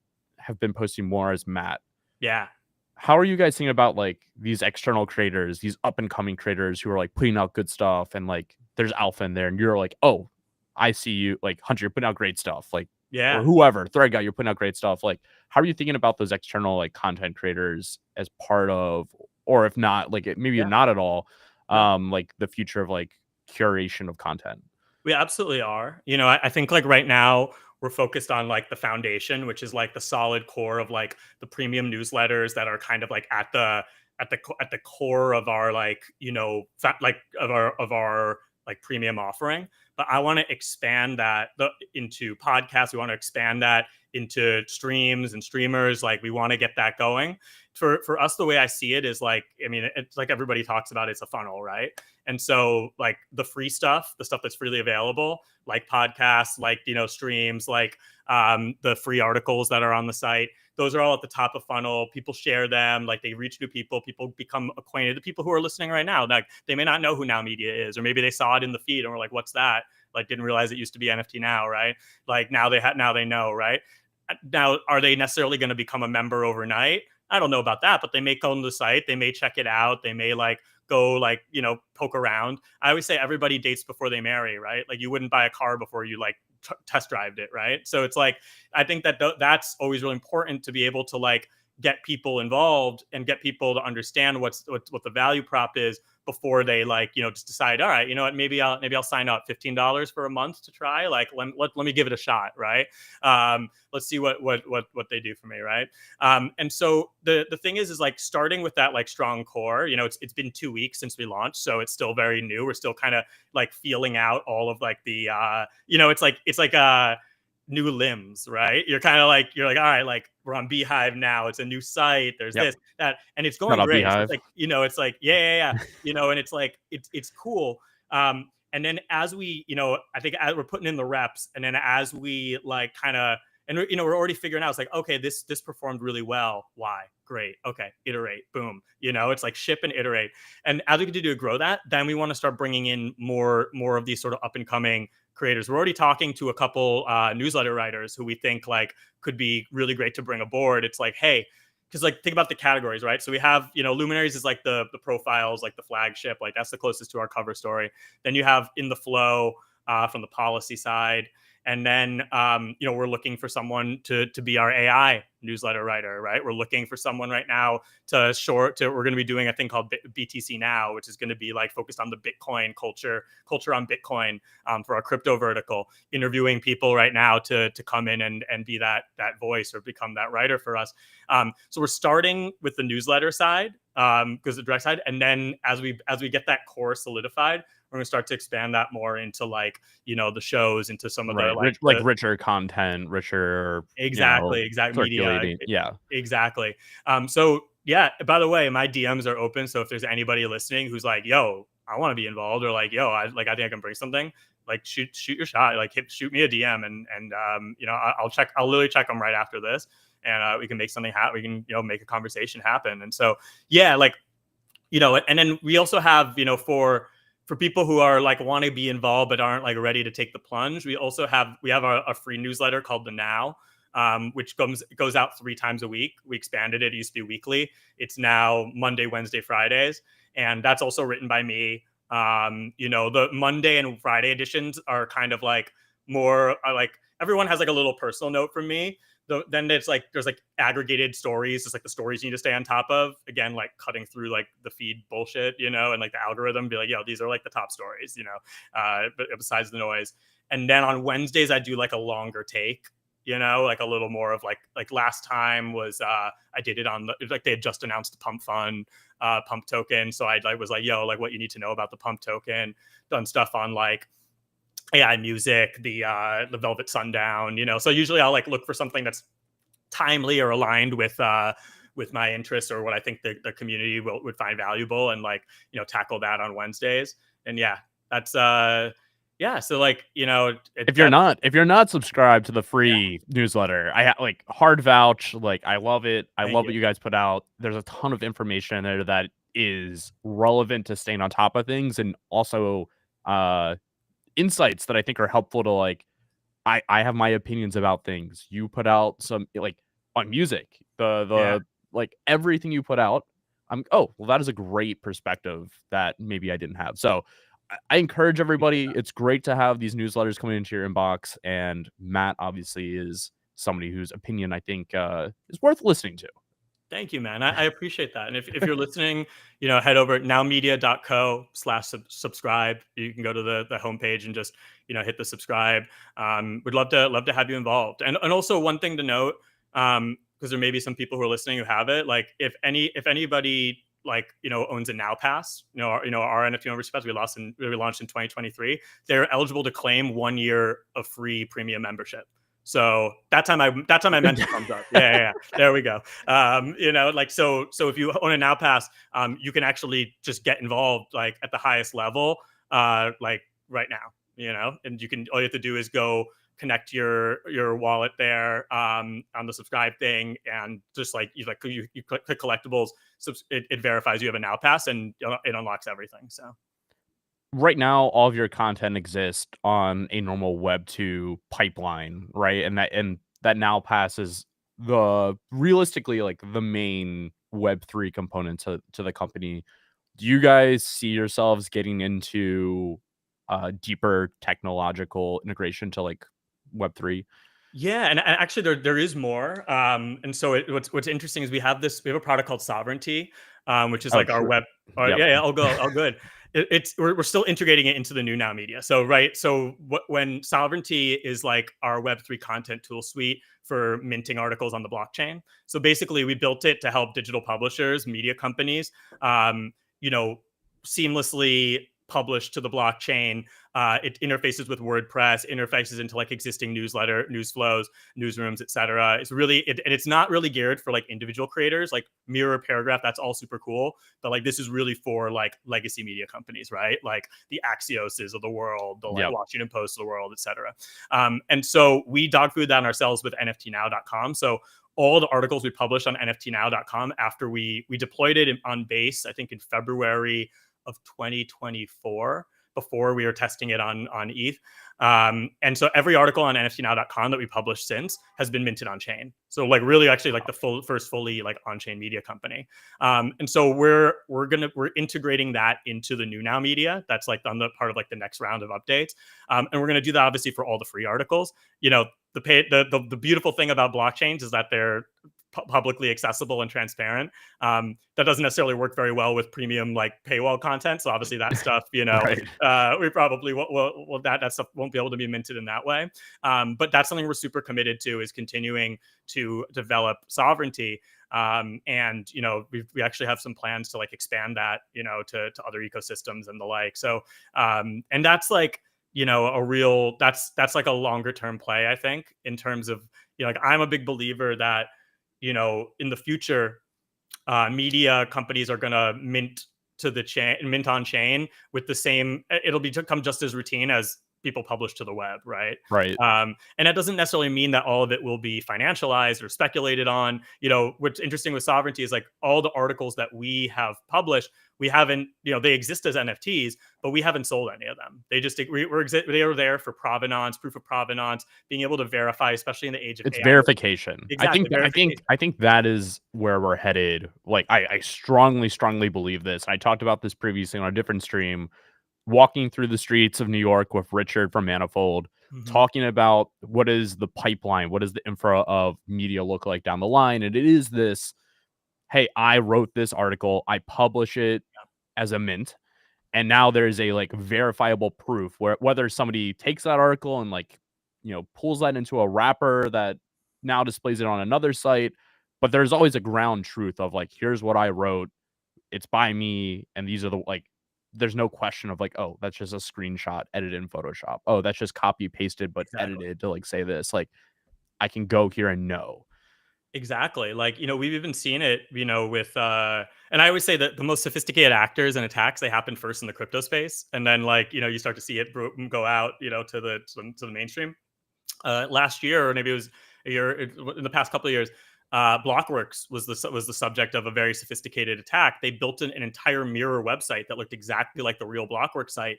[SPEAKER 1] been posting more as Matt.
[SPEAKER 2] Yeah.
[SPEAKER 1] How are you guys thinking about like these external creators, these up and coming creators who are like putting out good stuff, and like there's alpha in there and you're like, oh, I see you, like Hunter, you're putting out great stuff, like, yeah, or whoever, Thread Guy, you're putting out great stuff. Like, how are you thinking about those external like content creators as part of, or if not, like maybe not at all, like the future of like curation of content?
[SPEAKER 2] We absolutely are. You know, I think like right now we're focused on like the foundation, which is like the solid core of like the premium newsletters that are kind of like at the core of our like like of our like premium offering. But I want to expand that into podcasts. We want to expand that into streams and streamers. Like we want to get that going. For us, the way I see it is like, I mean, it's like everybody talks about, it's a funnel, right? And so like the free stuff, the stuff that's freely available, like podcasts, like streams, like the free articles that are on the site, those are all at the top of funnel. People share them, like they reach new people. People become acquainted. The people who are listening right now, like they may not know who Now Media is, or maybe they saw it in the feed and were like, "What's that?" Like didn't realize it used to be NFT Now, right? Like now they know, right? Now, are they necessarily going to become a member overnight? I don't know about that, but they may go on the site, they may check it out, they may like go like poke around. I always say everybody dates before they marry, right? Like you wouldn't buy a car before you like test drived it, right? So it's like I think that that's always really important, to be able to like get people involved and get people to understand what the value prop is before they like just decide, all right, you know what, maybe I'll sign up $15 for a month to try, like let me give it a shot, right? Let's see what they do for me, right? And so the thing is like starting with that like strong core, it's been 2 weeks since we launched, so it's still very new. We're still kind of like feeling out all of like the it's like new limbs, right? You're like, all right, like we're on Beehive now. It's a new site. There's this, that, and it's going great. So it's like, it's like, yeah. And it's like, it's cool. And then as we, I think as we're putting in the reps, and then as we like kind of, and we're already figuring out, it's like, okay, this performed really well. Why? Great. Okay. Iterate. Boom. It's like ship and iterate. And as we continue to grow that, then we want to start bringing in more of these sort of up and coming creators. We're already talking to a couple newsletter writers who we think like could be really great to bring aboard. It's like, hey, because like think about the categories, right? So we have, Luminaries is like the profiles, like the flagship, like that's the closest to our cover story. Then you have In the Flow from the policy side. And then, we're looking for someone to be our AI newsletter writer, right? We're looking for someone right now we're going to be doing a thing called BTC Now, which is going to be like focused on the Bitcoin culture on Bitcoin for our crypto vertical, interviewing people right now to come in and be that voice or become that writer for us. So we're starting with the newsletter side, because the direct side. And then as we get that core solidified, we're going to start to expand that more into like, the shows, into some of the
[SPEAKER 1] richer content, richer
[SPEAKER 2] exactly media.
[SPEAKER 1] Yeah,
[SPEAKER 2] exactly. So yeah, by the way, my DMs are open. So if there's anybody listening who's like, yo, I want to be involved, or like, yo, I think I can bring something, like shoot your shot, like shoot me a DM, and I'll literally check them right after this, and we can make something happen. We can make a conversation happen. And so yeah, like and then we also have for people who are like want to be involved but aren't like ready to take the plunge, we have a free newsletter called The Now, which goes out 3 times a week. We expanded it. It used to be weekly. It's now Monday, Wednesday, Fridays, and that's also written by me. The Monday and Friday editions are kind of like more like everyone has like a little personal note from me. Then there's like aggregated stories, just like the stories you need to stay on top of. Again, like cutting through like the feed bullshit, and like the algorithm be like, yo, these are like the top stories, but besides the noise. And then on Wednesdays, I do like a longer take, like a little more of like last time was I did it on they had just announced the Pump Fund Pump token. So I was like, yo, like what you need to know about the Pump token, done stuff on like AI music, the Velvet Sundown, So usually I'll like look for something that's timely or aligned with my interests, or what I think the community would find valuable, and like tackle that on Wednesdays. And yeah, that's so like
[SPEAKER 1] if you're not subscribed to the free newsletter, I like hard vouch, like I love it. I love what you guys put out. There's a ton of information in there that is relevant to staying on top of things, and also insights that I think are helpful to like I have my opinions about things. You put out some like on music, like everything you put out. That is a great perspective that maybe I didn't have. So I encourage everybody. It's great to have these newsletters coming into your inbox, and Matt obviously is somebody whose opinion I think is worth listening to.
[SPEAKER 2] Thank you, man. I appreciate that. And if you're listening, head over at nowmedia.co/subscribe. You can go to the homepage and just, hit the subscribe. We'd love to have you involved. And also one thing to note, because there may be some people who are listening who have it. Like if anybody owns a Now Pass, our NFT membership pass we launched in 2023, they're eligible to claim 1 year of free premium membership. So that time I mentioned thumbs up. Yeah. There we go. So if you own a Now Pass, you can actually just get involved like at the highest level, like right now, and all you have to do is go connect your wallet there on the subscribe thing, and just you click collectibles. So it verifies you have a Now Pass, and it unlocks everything. So
[SPEAKER 1] right now all of your content exists on a normal web 2 pipeline, right? And that now passes the realistically like the main web 3 component to the company. Do you guys see yourselves getting into deeper technological integration to like web 3?
[SPEAKER 2] yeah, and actually there is more. And so what's interesting is we have a product called Sovereignty, which is
[SPEAKER 1] Oh,
[SPEAKER 2] like our
[SPEAKER 1] true.
[SPEAKER 2] web.
[SPEAKER 1] Yep.
[SPEAKER 2] Yeah, all good. We're still integrating it into the new Now Media. So right, so when Sovereignty is like our Web3 content tool suite for minting articles on the blockchain. So basically, we built it to help digital publishers, media companies, seamlessly publish to the blockchain. It interfaces with WordPress, interfaces into like existing newsletter, news flows, newsrooms, etc. It's really, and it's not really geared for like individual creators, like Mirror, Paragraph. That's all super cool, but like this is really for like legacy media companies, right? Like the Axioses of the world, the like Washington Post of the world, etc. And so we dog food that ourselves with NFTnow.com. So all the articles we published on NFTnow.com after we deployed it on Base, I think in February of 2024, before we were testing it on ETH. And so every article on NFTnow.com that we published since has been minted on chain. So like really actually like the first fully like on-chain media company. And so we're integrating that into the new Now Media. That's like on the part of like the next round of updates. And we're going to do that obviously for all the free articles. The beautiful thing about blockchains is that they're publicly accessible and transparent. That doesn't necessarily work very well with premium like paywall content. So obviously that stuff, right. We probably that stuff won't be able to be minted in that way. But that's something we're super committed to, is continuing to develop Sovereignty. And we actually have some plans to like expand that, to other ecosystems and the like. So and that's like, that's like a longer term play, I think, in terms of, like I'm a big believer that in the future, media companies are going to mint on chain with the same. It'll become just as routine as people publish to the web, right?
[SPEAKER 1] Right.
[SPEAKER 2] And that doesn't necessarily mean that all of it will be financialized or speculated on. What's interesting with Sovereignty is like all the articles that we have published, we haven't, they exist as NFTs, but we haven't sold any of them. They just they are there for provenance, proof of provenance, being able to verify, especially in the age of
[SPEAKER 1] it's
[SPEAKER 2] AI.
[SPEAKER 1] verification.
[SPEAKER 2] Exactly,
[SPEAKER 1] I think that is where we're headed. Like I strongly believe this. I talked about this previously on a different stream, walking through the streets of New York with Richard from Manifold, talking about what is the pipeline, what does the infra of media look like down the line. And it is this, hey, I wrote this article, I publish it as a mint, and now there's a like verifiable proof where whether somebody takes that article and like, pulls that into a wrapper that now displays it on another site, but there's always a ground truth of like, here's what I wrote, it's by me, and these are the like, there's no question of like, oh, that's just a screenshot edited in Photoshop. Oh, that's just copy pasted but edited to like say this. Like I can go here and know.
[SPEAKER 2] Exactly. Like, we've even seen it, with and I always say that the most sophisticated actors and attacks, they happen first in the crypto space. And then like, you start to see it go out, to the mainstream. Last year, or maybe it was a year in the past couple of years, Blockworks was the subject of a very sophisticated attack. They built an entire mirror website that looked exactly like the real Blockworks site,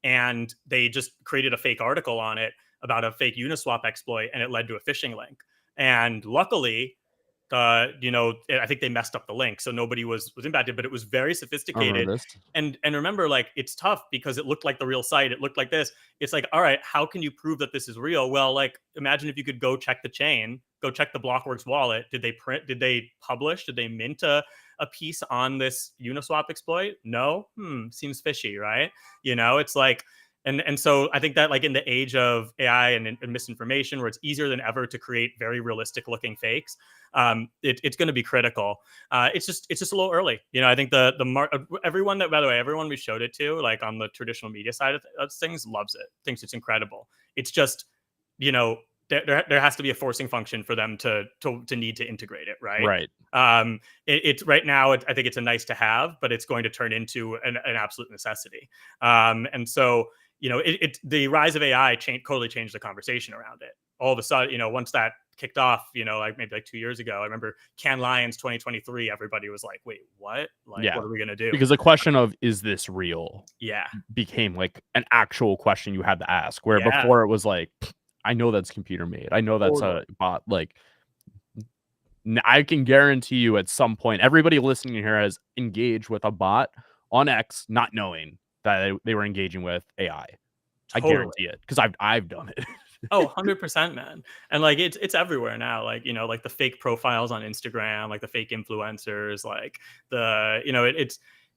[SPEAKER 2] and they just created a fake article on it about a fake Uniswap exploit, and it led to a phishing link. And luckily, I think they messed up the link, so nobody was impacted. But it was very sophisticated. And remember, like it's tough because it looked like the real site. It looked like this. It's like, all right, how can you prove that this is real? Well, like imagine if you could go check the chain, go check the Blockworks wallet. Did they print? Did they publish? Did they mint a piece on this Uniswap exploit? No. Seems fishy, right? It's like, and so I think that, like, in the age of AI and misinformation, where it's easier than ever to create very realistic looking fakes, it's going to be critical. It's just a little early. I think everyone that, by the way, everyone we showed it to, like on the traditional media side of things, loves it, thinks it's incredible. It's just, there has to be a forcing function for them to need to integrate it, right? It's right now, I think it's a nice to have, but it's going to turn into an absolute necessity. And so, the rise of AI totally changed the conversation around it. All of a sudden, once that kicked off, like maybe like 2 years ago, I remember Cannes Lions 2023, everybody was like, wait, what? Like, what are we going to do?
[SPEAKER 1] Because the question of, is this real?
[SPEAKER 2] Yeah.
[SPEAKER 1] Became like an actual question you had to ask, where before it was like, I know that's computer made. I know that's a bot. Like, I can guarantee you at some point, everybody listening here has engaged with a bot on X, not knowing that they were engaging with AI. Totally. I guarantee it, because I've done it.
[SPEAKER 2] Oh, 100%, man. And like, it's everywhere now. Like, like the fake profiles on Instagram, like the fake influencers, like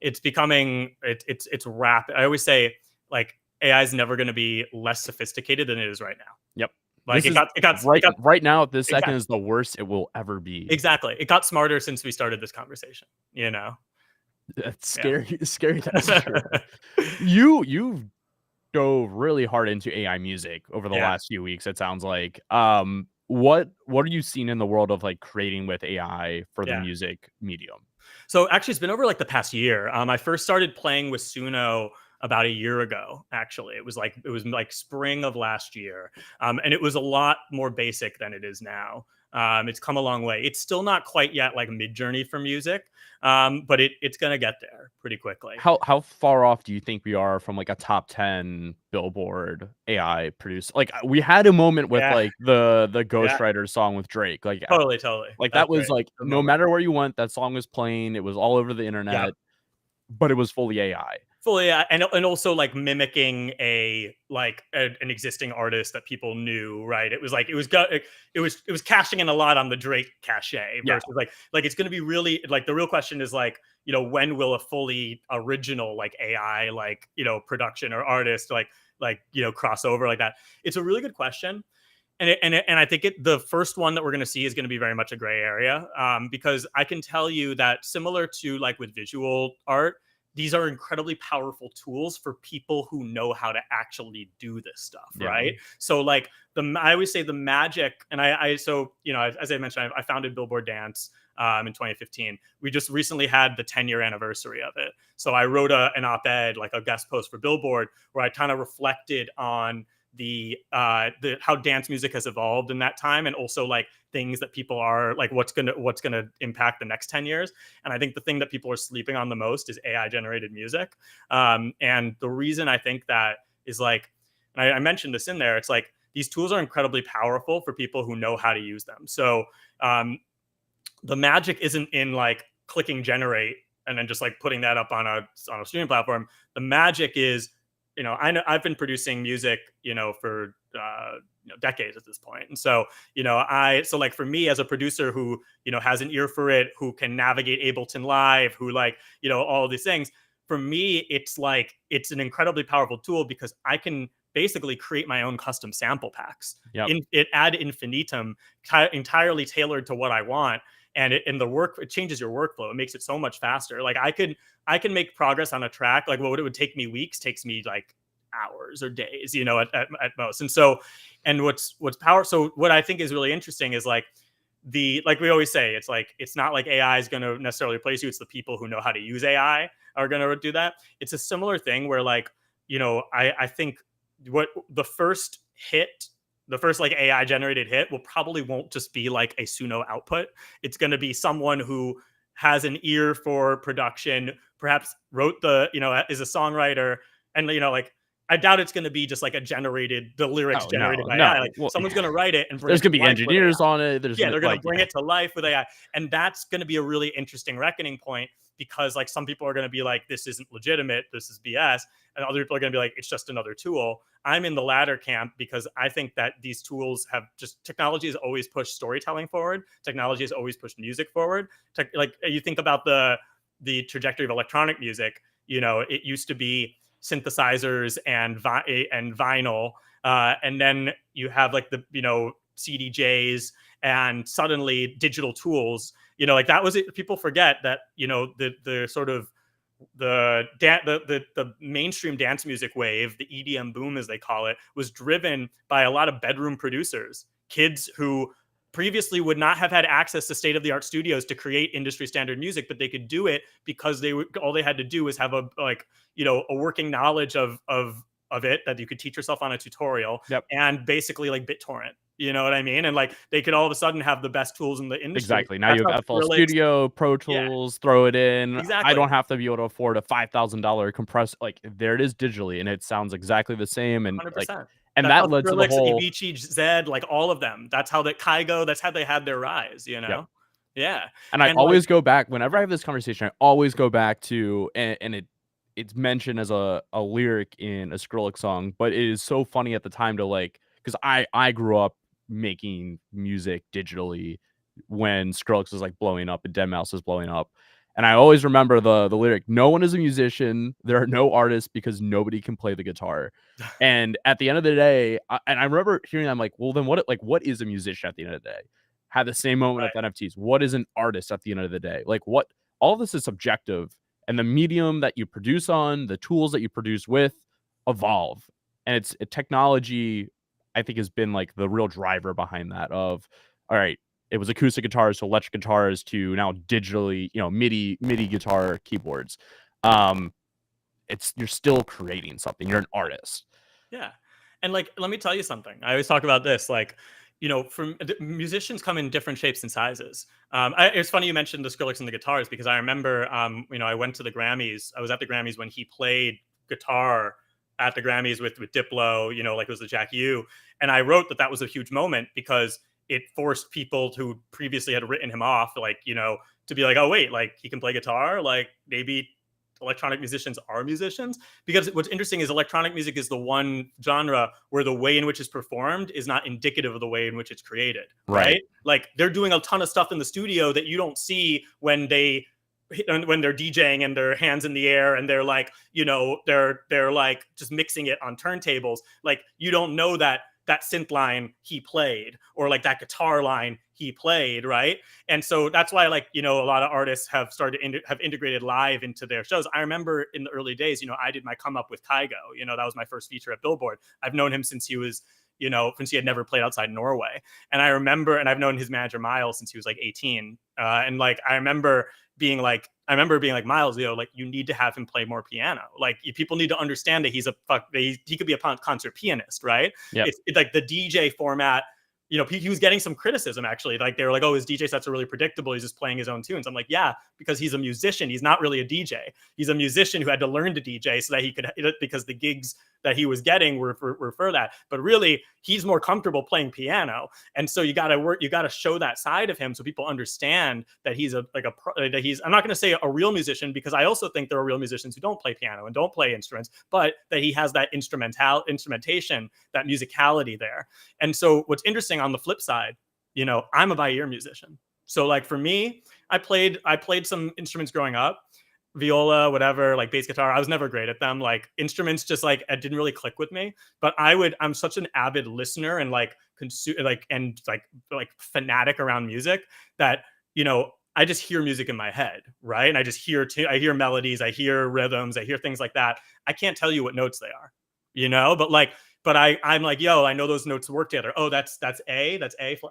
[SPEAKER 2] it's becoming, it's rapid. I always say, like, AI is never going to be less sophisticated than it is right now.
[SPEAKER 1] Yep.
[SPEAKER 2] Like,
[SPEAKER 1] right now at this second is the worst it will ever be.
[SPEAKER 2] Exactly. It got smarter since we started this conversation,
[SPEAKER 1] That's scary. It's scary. That's true. You've dove really hard into AI music over the last few weeks, it sounds like. What are you seeing in the world of like creating with AI for the music medium?
[SPEAKER 2] So actually, it's been over like the past year. I first started playing with Suno about a year ago. Actually, it was like spring of last year, and it was a lot more basic than it is now. It's come a long way. It's still not quite yet like Midjourney for music, but it's gonna get there pretty quickly.
[SPEAKER 1] How far off do you think we are from like a top 10 Billboard AI producer? Like, we had a moment with like the Ghostwriter song with Drake. Like,
[SPEAKER 2] totally.
[SPEAKER 1] Like, that was great. Like, no matter where you went, that song was playing. It was all over the internet, but it was fully AI.
[SPEAKER 2] And also like mimicking an existing artist that people knew, right? It was cashing in a lot on the Drake cachet versus like it's going to be really, like, the real question is like, when will a fully original like AI like production or artist like cross over like that? It's a really good question. And I think the first one that we're going to see is going to be very much a gray area, because I can tell you that, similar to like with visual art, these are incredibly powerful tools for people who know how to actually do this stuff, right? So like I always say the magic, and as I mentioned, I founded Billboard Dance in 2015. We just recently had the 10-year anniversary of it. So I wrote an op-ed, like a guest post for Billboard, where I kind of reflected on the how dance music has evolved in that time, and also like things that people are like, what's gonna impact the next 10 years. And I think the thing that people are sleeping on the most is AI generated music. And the reason I think that is, like, and I mentioned this in there, it's like these tools are incredibly powerful for people who know how to use them. So the magic isn't in like clicking generate and then just like putting that up on a streaming platform. The magic is, I know I've been producing music, for decades at this point. And so, so like for me as a producer who, has an ear for it, who can navigate Ableton Live, who like, all these things, for me, it's like, it's an incredibly powerful tool because I can basically create my own custom sample packs. It ad infinitum, entirely tailored to what I want. And it changes your workflow. It makes it so much faster. Like I can make progress on a track. Like what it would take me weeks takes me like hours or days, at most. And so, so what I think is really interesting is like like we always say, it's like, it's not like AI is going to necessarily replace you. It's the people who know how to use AI are going to do that. It's a similar thing where like, I think what the first like AI generated hit won't just be like a Suno output. It's going to be someone who has an ear for production, perhaps wrote is a songwriter. And, like, I doubt it's going to be just like the lyrics generated by AI. Like someone's going to write it, and
[SPEAKER 1] there's going to be engineers on it.
[SPEAKER 2] They're going to bring it to life with AI. And that's going to be a really interesting reckoning point. because like some people are going to be like, this isn't legitimate, this is BS, and other people are going to be like, it's just another tool. I'm in the latter camp because I think that these tools have just, technology has always pushed storytelling forward. Technology has always pushed music forward. Like you think about the trajectory of electronic music, you know, it used to be synthesizers and vinyl, and then you have like the, you know, CDJs and suddenly digital tools. You know, like that was it. People forget that, you know, the sort of the mainstream dance music wave, the EDM boom as they call it, was driven by a lot of bedroom producers, kids who previously would not have had access to state of the art studios to create industry standard music, but they could do it because all they had to do was have a, like, you know, a working knowledge of it that you could teach yourself on a tutorial.
[SPEAKER 1] Yep.
[SPEAKER 2] And basically like BitTorrent. You know what I mean? And like they could all of a sudden have the best tools in the industry.
[SPEAKER 1] Exactly. Now
[SPEAKER 2] That's
[SPEAKER 1] you
[SPEAKER 2] how
[SPEAKER 1] have FL
[SPEAKER 2] Skrillex,
[SPEAKER 1] Studio, Pro
[SPEAKER 2] yeah,
[SPEAKER 1] Tools, throw it in. I
[SPEAKER 2] exactly.
[SPEAKER 1] don't have to be able to afford a $5,000 compressor. Like there it is digitally, and it sounds exactly the same. And
[SPEAKER 2] 100%.
[SPEAKER 1] like, and
[SPEAKER 2] That's how
[SPEAKER 1] that led to the
[SPEAKER 2] Skrillex,
[SPEAKER 1] whole.
[SPEAKER 2] Avicii, Zed, like all of them. That's how that Kygo. That's how they had their rise. You
[SPEAKER 1] Yep.
[SPEAKER 2] know? Yeah.
[SPEAKER 1] And I
[SPEAKER 2] And
[SPEAKER 1] always
[SPEAKER 2] like,
[SPEAKER 1] go back whenever I have this conversation. I always go back to, and it's mentioned as a lyric in a Skrillex song, but it is so funny at the time to like, because I grew up making music digitally when Skrillex was like blowing up and deadmau5 was blowing up. And I always remember the lyric, "No one is a musician. There are no artists because nobody can play the guitar." And at the end of the day, and I remember hearing that, I'm like, well, then what is a musician at the end of the day? Had the same moment
[SPEAKER 2] right.
[SPEAKER 1] with NFTs. What is an artist at the end of the day? Like what, all this is subjective, and the medium that you produce on, the tools that you produce with evolve. And it's technology, I think, has been like the real driver behind that of, all right, it was acoustic guitars to electric guitars to now digitally, you know, MIDI guitar keyboards. It's, you're still creating something. You're an artist.
[SPEAKER 2] Yeah. And like, let me tell you something. I always talk about this. Like, you know, from musicians come in different shapes and sizes. It's funny you mentioned the Skrillex and the guitars because I remember, you know, I went to the Grammys. I was at the Grammys when he played guitar at the Grammys with Diplo. You know, like it was the Jack U. And I wrote that was a huge moment because it forced people who previously had written him off, like, you know, to be like, oh wait, like he can play guitar, like maybe electronic musicians are musicians. Because what's interesting is electronic music is the one genre where the way in which it's performed is not indicative of the way in which it's created, right? Like they're doing a ton of stuff in the studio that you don't see when they're DJing and their hands in the air and they're like, you know, they're like just mixing it on turntables. Like you don't know that synth line he played or like that guitar line he played, right? And so that's why, like, you know, a lot of artists have started have integrated live into their shows. I remember in the early days, you know, I did my come up with Kygo. You know, that was my first feature at Billboard. I've known him since he was, you know, since he had never played outside Norway. And I remember, and I've known his manager Miles since he was like 18. And like I remember being like, Miles, you know, like you need to have him play more piano. Like people need to understand that he could be a concert pianist, right?
[SPEAKER 1] Yep.
[SPEAKER 2] It's like the DJ format. You know, he was getting some criticism actually. Like they were like, "Oh, his DJ sets are really predictable. He's just playing his own tunes." I'm like, "Yeah, because he's a musician. He's not really a DJ. He's a musician who had to learn to DJ so that he could, because the gigs that he was getting were for that. But really, he's more comfortable playing piano, and so you got to show that side of him so people understand that he's that he's. I'm not going to say a real musician because I also think there are real musicians who don't play piano and don't play instruments, but that he has that instrumentation, that musicality there. And so what's interesting on the flip side, you know, I'm a by ear musician. So like for me, I played some instruments growing up, viola, whatever, like bass guitar. I was never great at them. Like instruments just like it didn't really click with me. But I'm such an avid listener and like fanatic around music that, you know, I just hear music in my head, right? And I just I hear melodies, I hear rhythms, I hear things like that. I can't tell you what notes they are, you know, but I'm like, yo, I know those notes work together. Oh, that's A,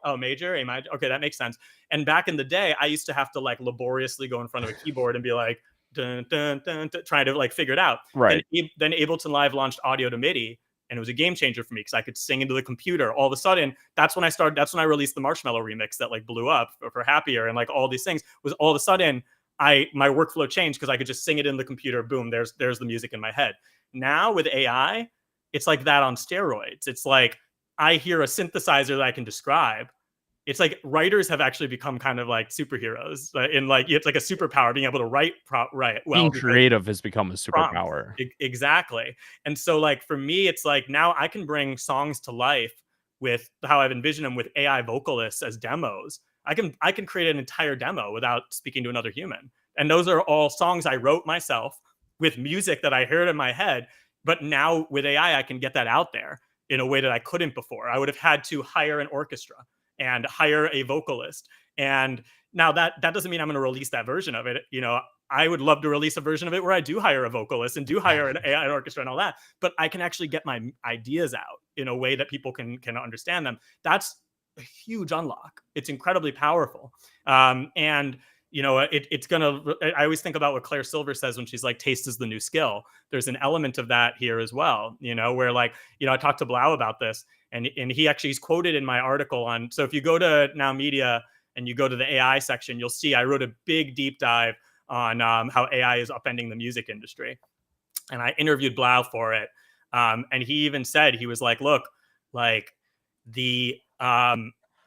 [SPEAKER 2] oh, major, A minor. Okay, that makes sense. And back in the day, I used to have to like laboriously go in front of a keyboard and be like, dun, dun, dun, dun, trying to like figure it out.
[SPEAKER 1] Right.
[SPEAKER 2] Then Ableton Live launched audio to MIDI, and it was a game changer for me because I could sing into the computer. All of a sudden, that's when I released the Marshmello remix that like blew up for Happier, and like all these things was all of a sudden my workflow changed because I could just sing it in the computer. Boom, there's the music in my head. Now with AI, it's like that on steroids. It's like I hear a synthesizer that I can describe, it's like writers have actually become kind of like superheroes in like it's like a superpower being able to write well
[SPEAKER 1] Being
[SPEAKER 2] because
[SPEAKER 1] creative has become a
[SPEAKER 2] prompts.
[SPEAKER 1] superpower.
[SPEAKER 2] Exactly. And so like for me, it's like now I can bring songs to life with how I've envisioned them with AI vocalists as demos. I can create an entire demo without speaking to another human. And those are all songs I wrote myself with music that I heard in my head. But now with AI, I can get that out there in a way that I couldn't before. I would have had to hire an orchestra and hire a vocalist. And now that doesn't mean I'm going to release that version of it. I would love to release a version of it where I do hire a vocalist and do hire an AI orchestra and all that, but I can actually get my ideas out in a way that people can understand them. That's a huge unlock. It's incredibly powerful. And it's gonna. I always think about what Claire Silver says when she's like, "Taste is the new skill." There's an element of that here as well. Where like, I talked to Blau about this, and he's quoted in my article on. So if you go to Now Media and you go to the AI section, you'll see I wrote a big deep dive on how AI is upending the music industry, and I interviewed Blau for it. And he even said, he was like, "Look, like the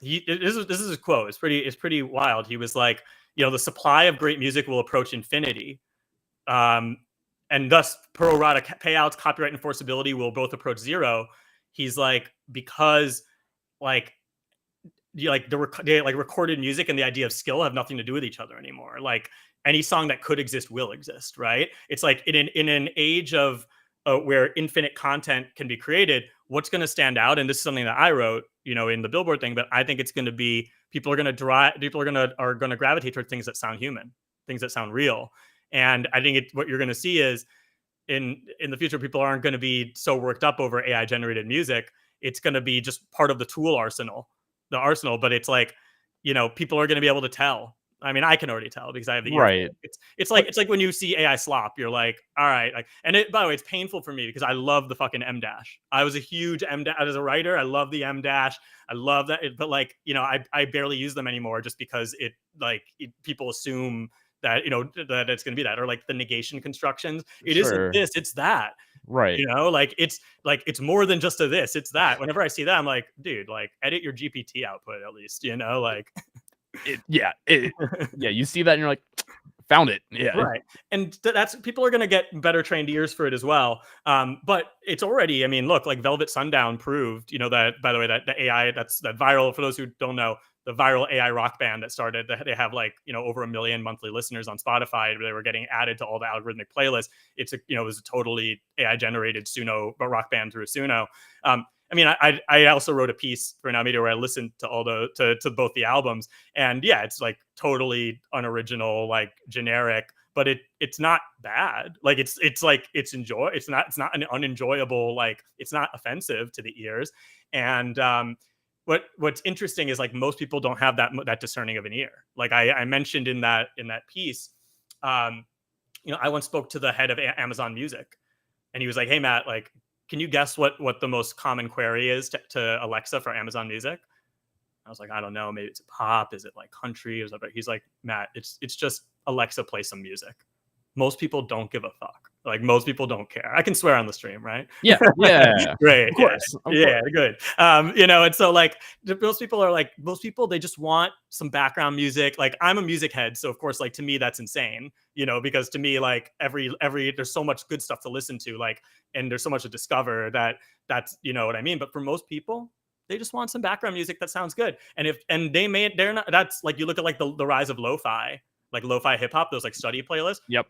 [SPEAKER 2] this is his quote. It's pretty wild. He was like, the supply of great music will approach infinity, and thus pro rata payouts, copyright enforceability will both approach zero." He's like, because like recorded music and the idea of skill have nothing to do with each other anymore. Like any song that could exist will exist, right? It's like in an age of where infinite content can be created, what's going to stand out? And this is something that I wrote, in the Billboard thing, but I think it's going to be people are going to gravitate towards things that sound human, things that sound real. And I think what you're going to see is in the future, people aren't going to be so worked up over AI generated music. It's going to be just part of the tool arsenal, but it's like, people are going to be able to tell. I mean, I can already tell because I have the ear.
[SPEAKER 1] Right.
[SPEAKER 2] It's like when you see AI slop, you're like, all right. Like, and by the way, it's painful for me because I love the fucking M dash. I was a huge M dash as a writer. I love the M dash. I love that. But like, I barely use them anymore just because people assume that, that it's going to be that, or like the negation constructions. It isn't this, it's that.
[SPEAKER 1] Right.
[SPEAKER 2] It's more than just a this, it's that. Whenever I see that, I'm like, dude, like edit your GPT output at least, like.
[SPEAKER 1] Yeah, you see that and you're like, found it. Yeah,
[SPEAKER 2] right. And that's people are going to get better trained ears for it as well. But it's already, I mean, look, like Velvet Sundown proved, that, by the way, that the AI, that's that viral, for those who don't know, the viral AI rock band that started, they have like, over 1 million monthly listeners on Spotify. They were getting added to all the algorithmic playlists. It was a totally AI generated Suno rock band through Suno. I mean, I also wrote a piece for Now Media where I listened to all to both the albums, and yeah, it's like totally unoriginal, like generic, but it's not bad. Like it's not an unenjoyable, like it's not offensive to the ears. And what's interesting is like most people don't have that discerning of an ear. Like I mentioned in that piece, I once spoke to the head of Amazon Music, and he was like, "Hey Matt, like, can you guess what the most common query is to Alexa for Amazon Music?" I was like, "I don't know. Maybe it's pop. Is it like country?" He's like, "Matt, it's just Alexa, play some music." Most people don't give a fuck. Like most people don't care. I can swear on the stream, right?
[SPEAKER 1] Yeah.
[SPEAKER 2] Great.
[SPEAKER 1] Of course.
[SPEAKER 2] Yeah, good. And so like most people, they just want some background music. Like I'm a music head, so of course, like to me, that's insane. Because to me, like every there's so much good stuff to listen to, like, and there's so much to discover that's what I mean. But for most people, they just want some background music that sounds good. And they're not, that's like, you look at like the rise of lo-fi, like lo-fi hip hop, those like study playlists.
[SPEAKER 1] Yep.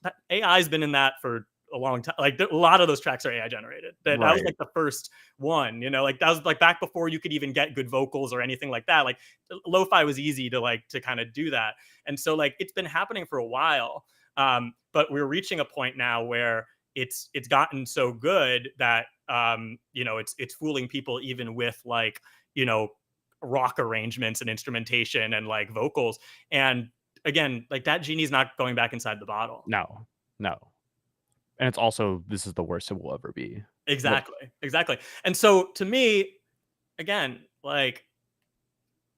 [SPEAKER 2] That AI's been in that for a long time. Like a lot of those tracks are AI generated. That was like the first one, like that was like back before you could even get good vocals or anything like that. Like lo-fi was easy to kind of do that. And so like it's been happening for a while. But we're reaching a point now where it's gotten so good that it's fooling people even with like rock arrangements and instrumentation and like vocals. And again, like that genie's not going back inside the bottle.
[SPEAKER 1] No. And it's also, this is the worst it will ever be.
[SPEAKER 2] Exactly. And so to me, again, like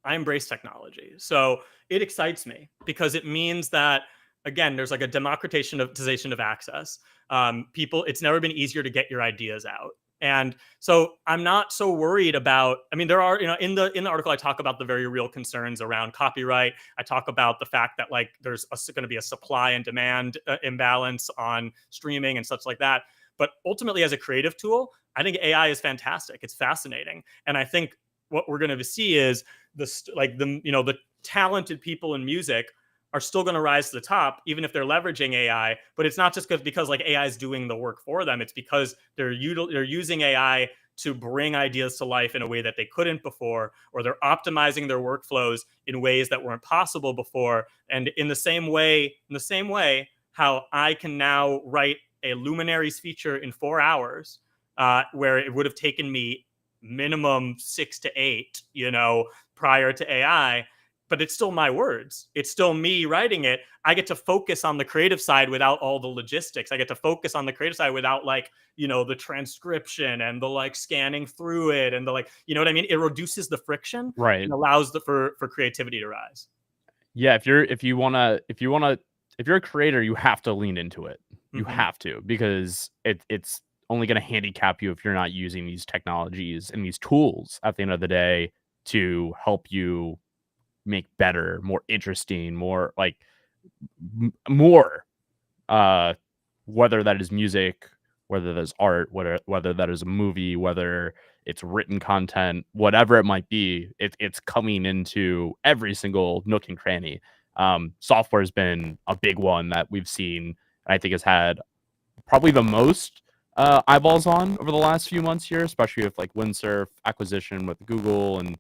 [SPEAKER 2] I embrace technology. So it excites me because it means that, again, there's like a democratization of access. It's never been easier to get your ideas out. And so I'm not so worried about, I mean, there are, in the article, I talk about the very real concerns around copyright. I talk about the fact that like there's going to be a supply and demand imbalance on streaming and such like that. But ultimately, as a creative tool, I think AI is fantastic. It's fascinating. And I think what we're going to see is the talented people in music are still going to rise to the top, even if they're leveraging AI. But it's not just because like AI is doing the work for them. It's because they're using AI to bring ideas to life in a way that they couldn't before, or they're optimizing their workflows in ways that weren't possible before. And in the same way, how I can now write a Luminaries feature in 4 hours, where it would have taken me minimum 6 to 8, prior to AI. But it's still my words. It's still me writing it. I get to focus on the creative side without all the logistics. I get to focus on the creative side without the transcription and the scanning through it and you know what I mean? It reduces the friction,
[SPEAKER 1] Right.
[SPEAKER 2] and allows for creativity to rise.
[SPEAKER 1] Yeah, if you're a creator, you have to lean into it. You have to, because it's only going to handicap you if you're not using these technologies and these tools at the end of the day to help you make better, more interesting, more more whether that is music, whether that's art, whether that is a movie, whether it's written content, whatever it might be, it's coming into every single nook and cranny. Software has been a big one that we've seen, and I think has had probably the most eyeballs on over the last few months here, especially with Windsurf acquisition with Google. And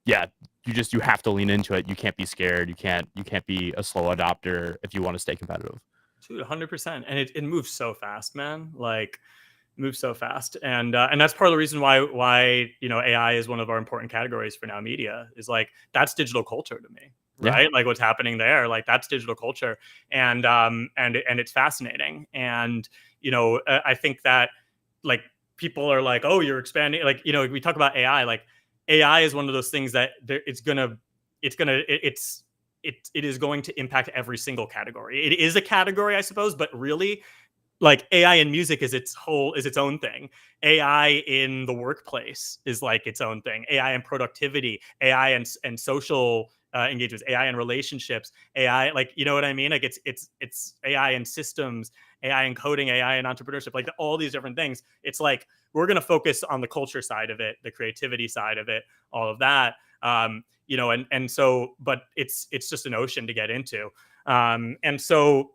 [SPEAKER 1] yeah, you have to lean into it. You can't be scared. You can't be a slow adopter if you want to stay competitive.
[SPEAKER 2] Dude, 100%. And it moves so fast, man. Moves so fast. And that's part of the reason why AI is one of our important categories for Now Media, is that's digital culture to me. Right. Yeah. What's happening there, that's digital culture. And it's fascinating. And, I think that people are oh, you're expanding, we talk about AI, AI is one of those things that it is going to impact every single category. It is a category, I suppose, but really, AI in music is its own thing. AI in the workplace is its own thing. AI in productivity, AI and social engagements, AI in relationships, AI, you know what I mean? It's AI in systems, AI in coding, AI in entrepreneurship, all these different things. It's we're going to focus on the culture side of it, the creativity side of it, all of that. And so, but it's just an ocean to get into. And so,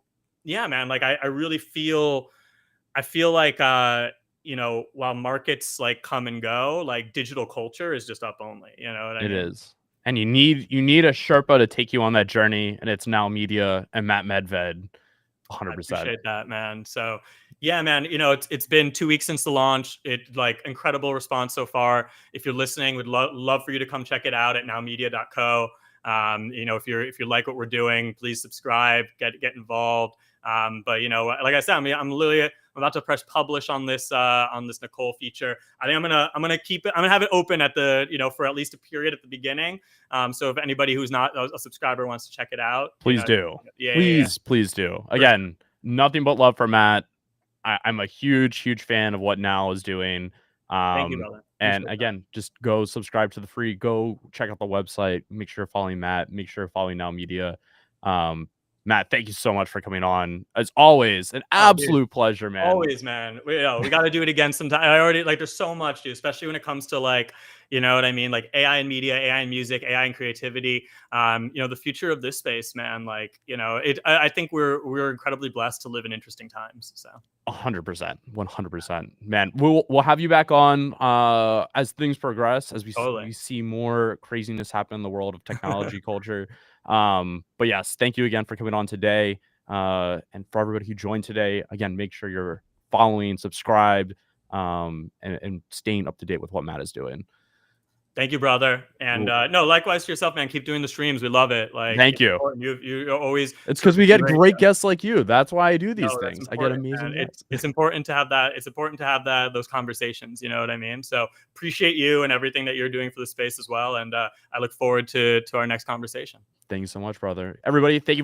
[SPEAKER 2] yeah, man, I really feel while markets come and go, digital culture is just up only, you know what I mean?
[SPEAKER 1] It is. And you need a Sherpa to take you on that journey, and it's Now Media and Matt Medved. 100%.
[SPEAKER 2] I appreciate that, man. So yeah, man, it's been 2 weeks since the launch. It incredible response so far. If you're listening, would love for you to come check it out at nowmedia.co. If you like what we're doing, please subscribe, get involved. But like I said, I'm literally about to press publish on this Nicole feature. I think I'm gonna keep it. I'm gonna have it open at the for at least a period at the beginning. So if anybody who's not a subscriber wants to check it out,
[SPEAKER 1] please do.
[SPEAKER 2] Yeah,
[SPEAKER 1] please do. Again, nothing but love for Matt. I'm a huge fan of what Now is doing.
[SPEAKER 2] Thank you, brother.
[SPEAKER 1] And again, just go subscribe to the free. Go check out the website. Make sure you're following Matt. Make sure you're following Now Media. Matt, thank you so much for coming on. As always, an absolute pleasure, man.
[SPEAKER 2] Always, man. We got to do it again sometime. I already there's so much, dude, especially when it comes to you know what I mean? AI and media, AI and music, AI and creativity. The future of this space, man. I think we're incredibly blessed to live in interesting times. So
[SPEAKER 1] 100%, 100%, man. We'll have you back on as things progress, as we see more craziness happen in the world of technology culture. But yes, thank you again for coming on today. And for everybody who joined today, again, make sure you're following, subscribed, and staying up to date with what Matt is doing.
[SPEAKER 2] Thank you, brother. And no, likewise to yourself, man. Keep doing the streams. We love it.
[SPEAKER 1] Thank you.
[SPEAKER 2] You're always.
[SPEAKER 1] It's because we get great guests like you. That's why I do these things. I get amazing.
[SPEAKER 2] It's important to have that. It's important to have those conversations. You know what I mean? So appreciate you and everything that you're doing for the space as well. And I look forward to our next conversation.
[SPEAKER 1] Thank you so much, brother. Everybody, thank you.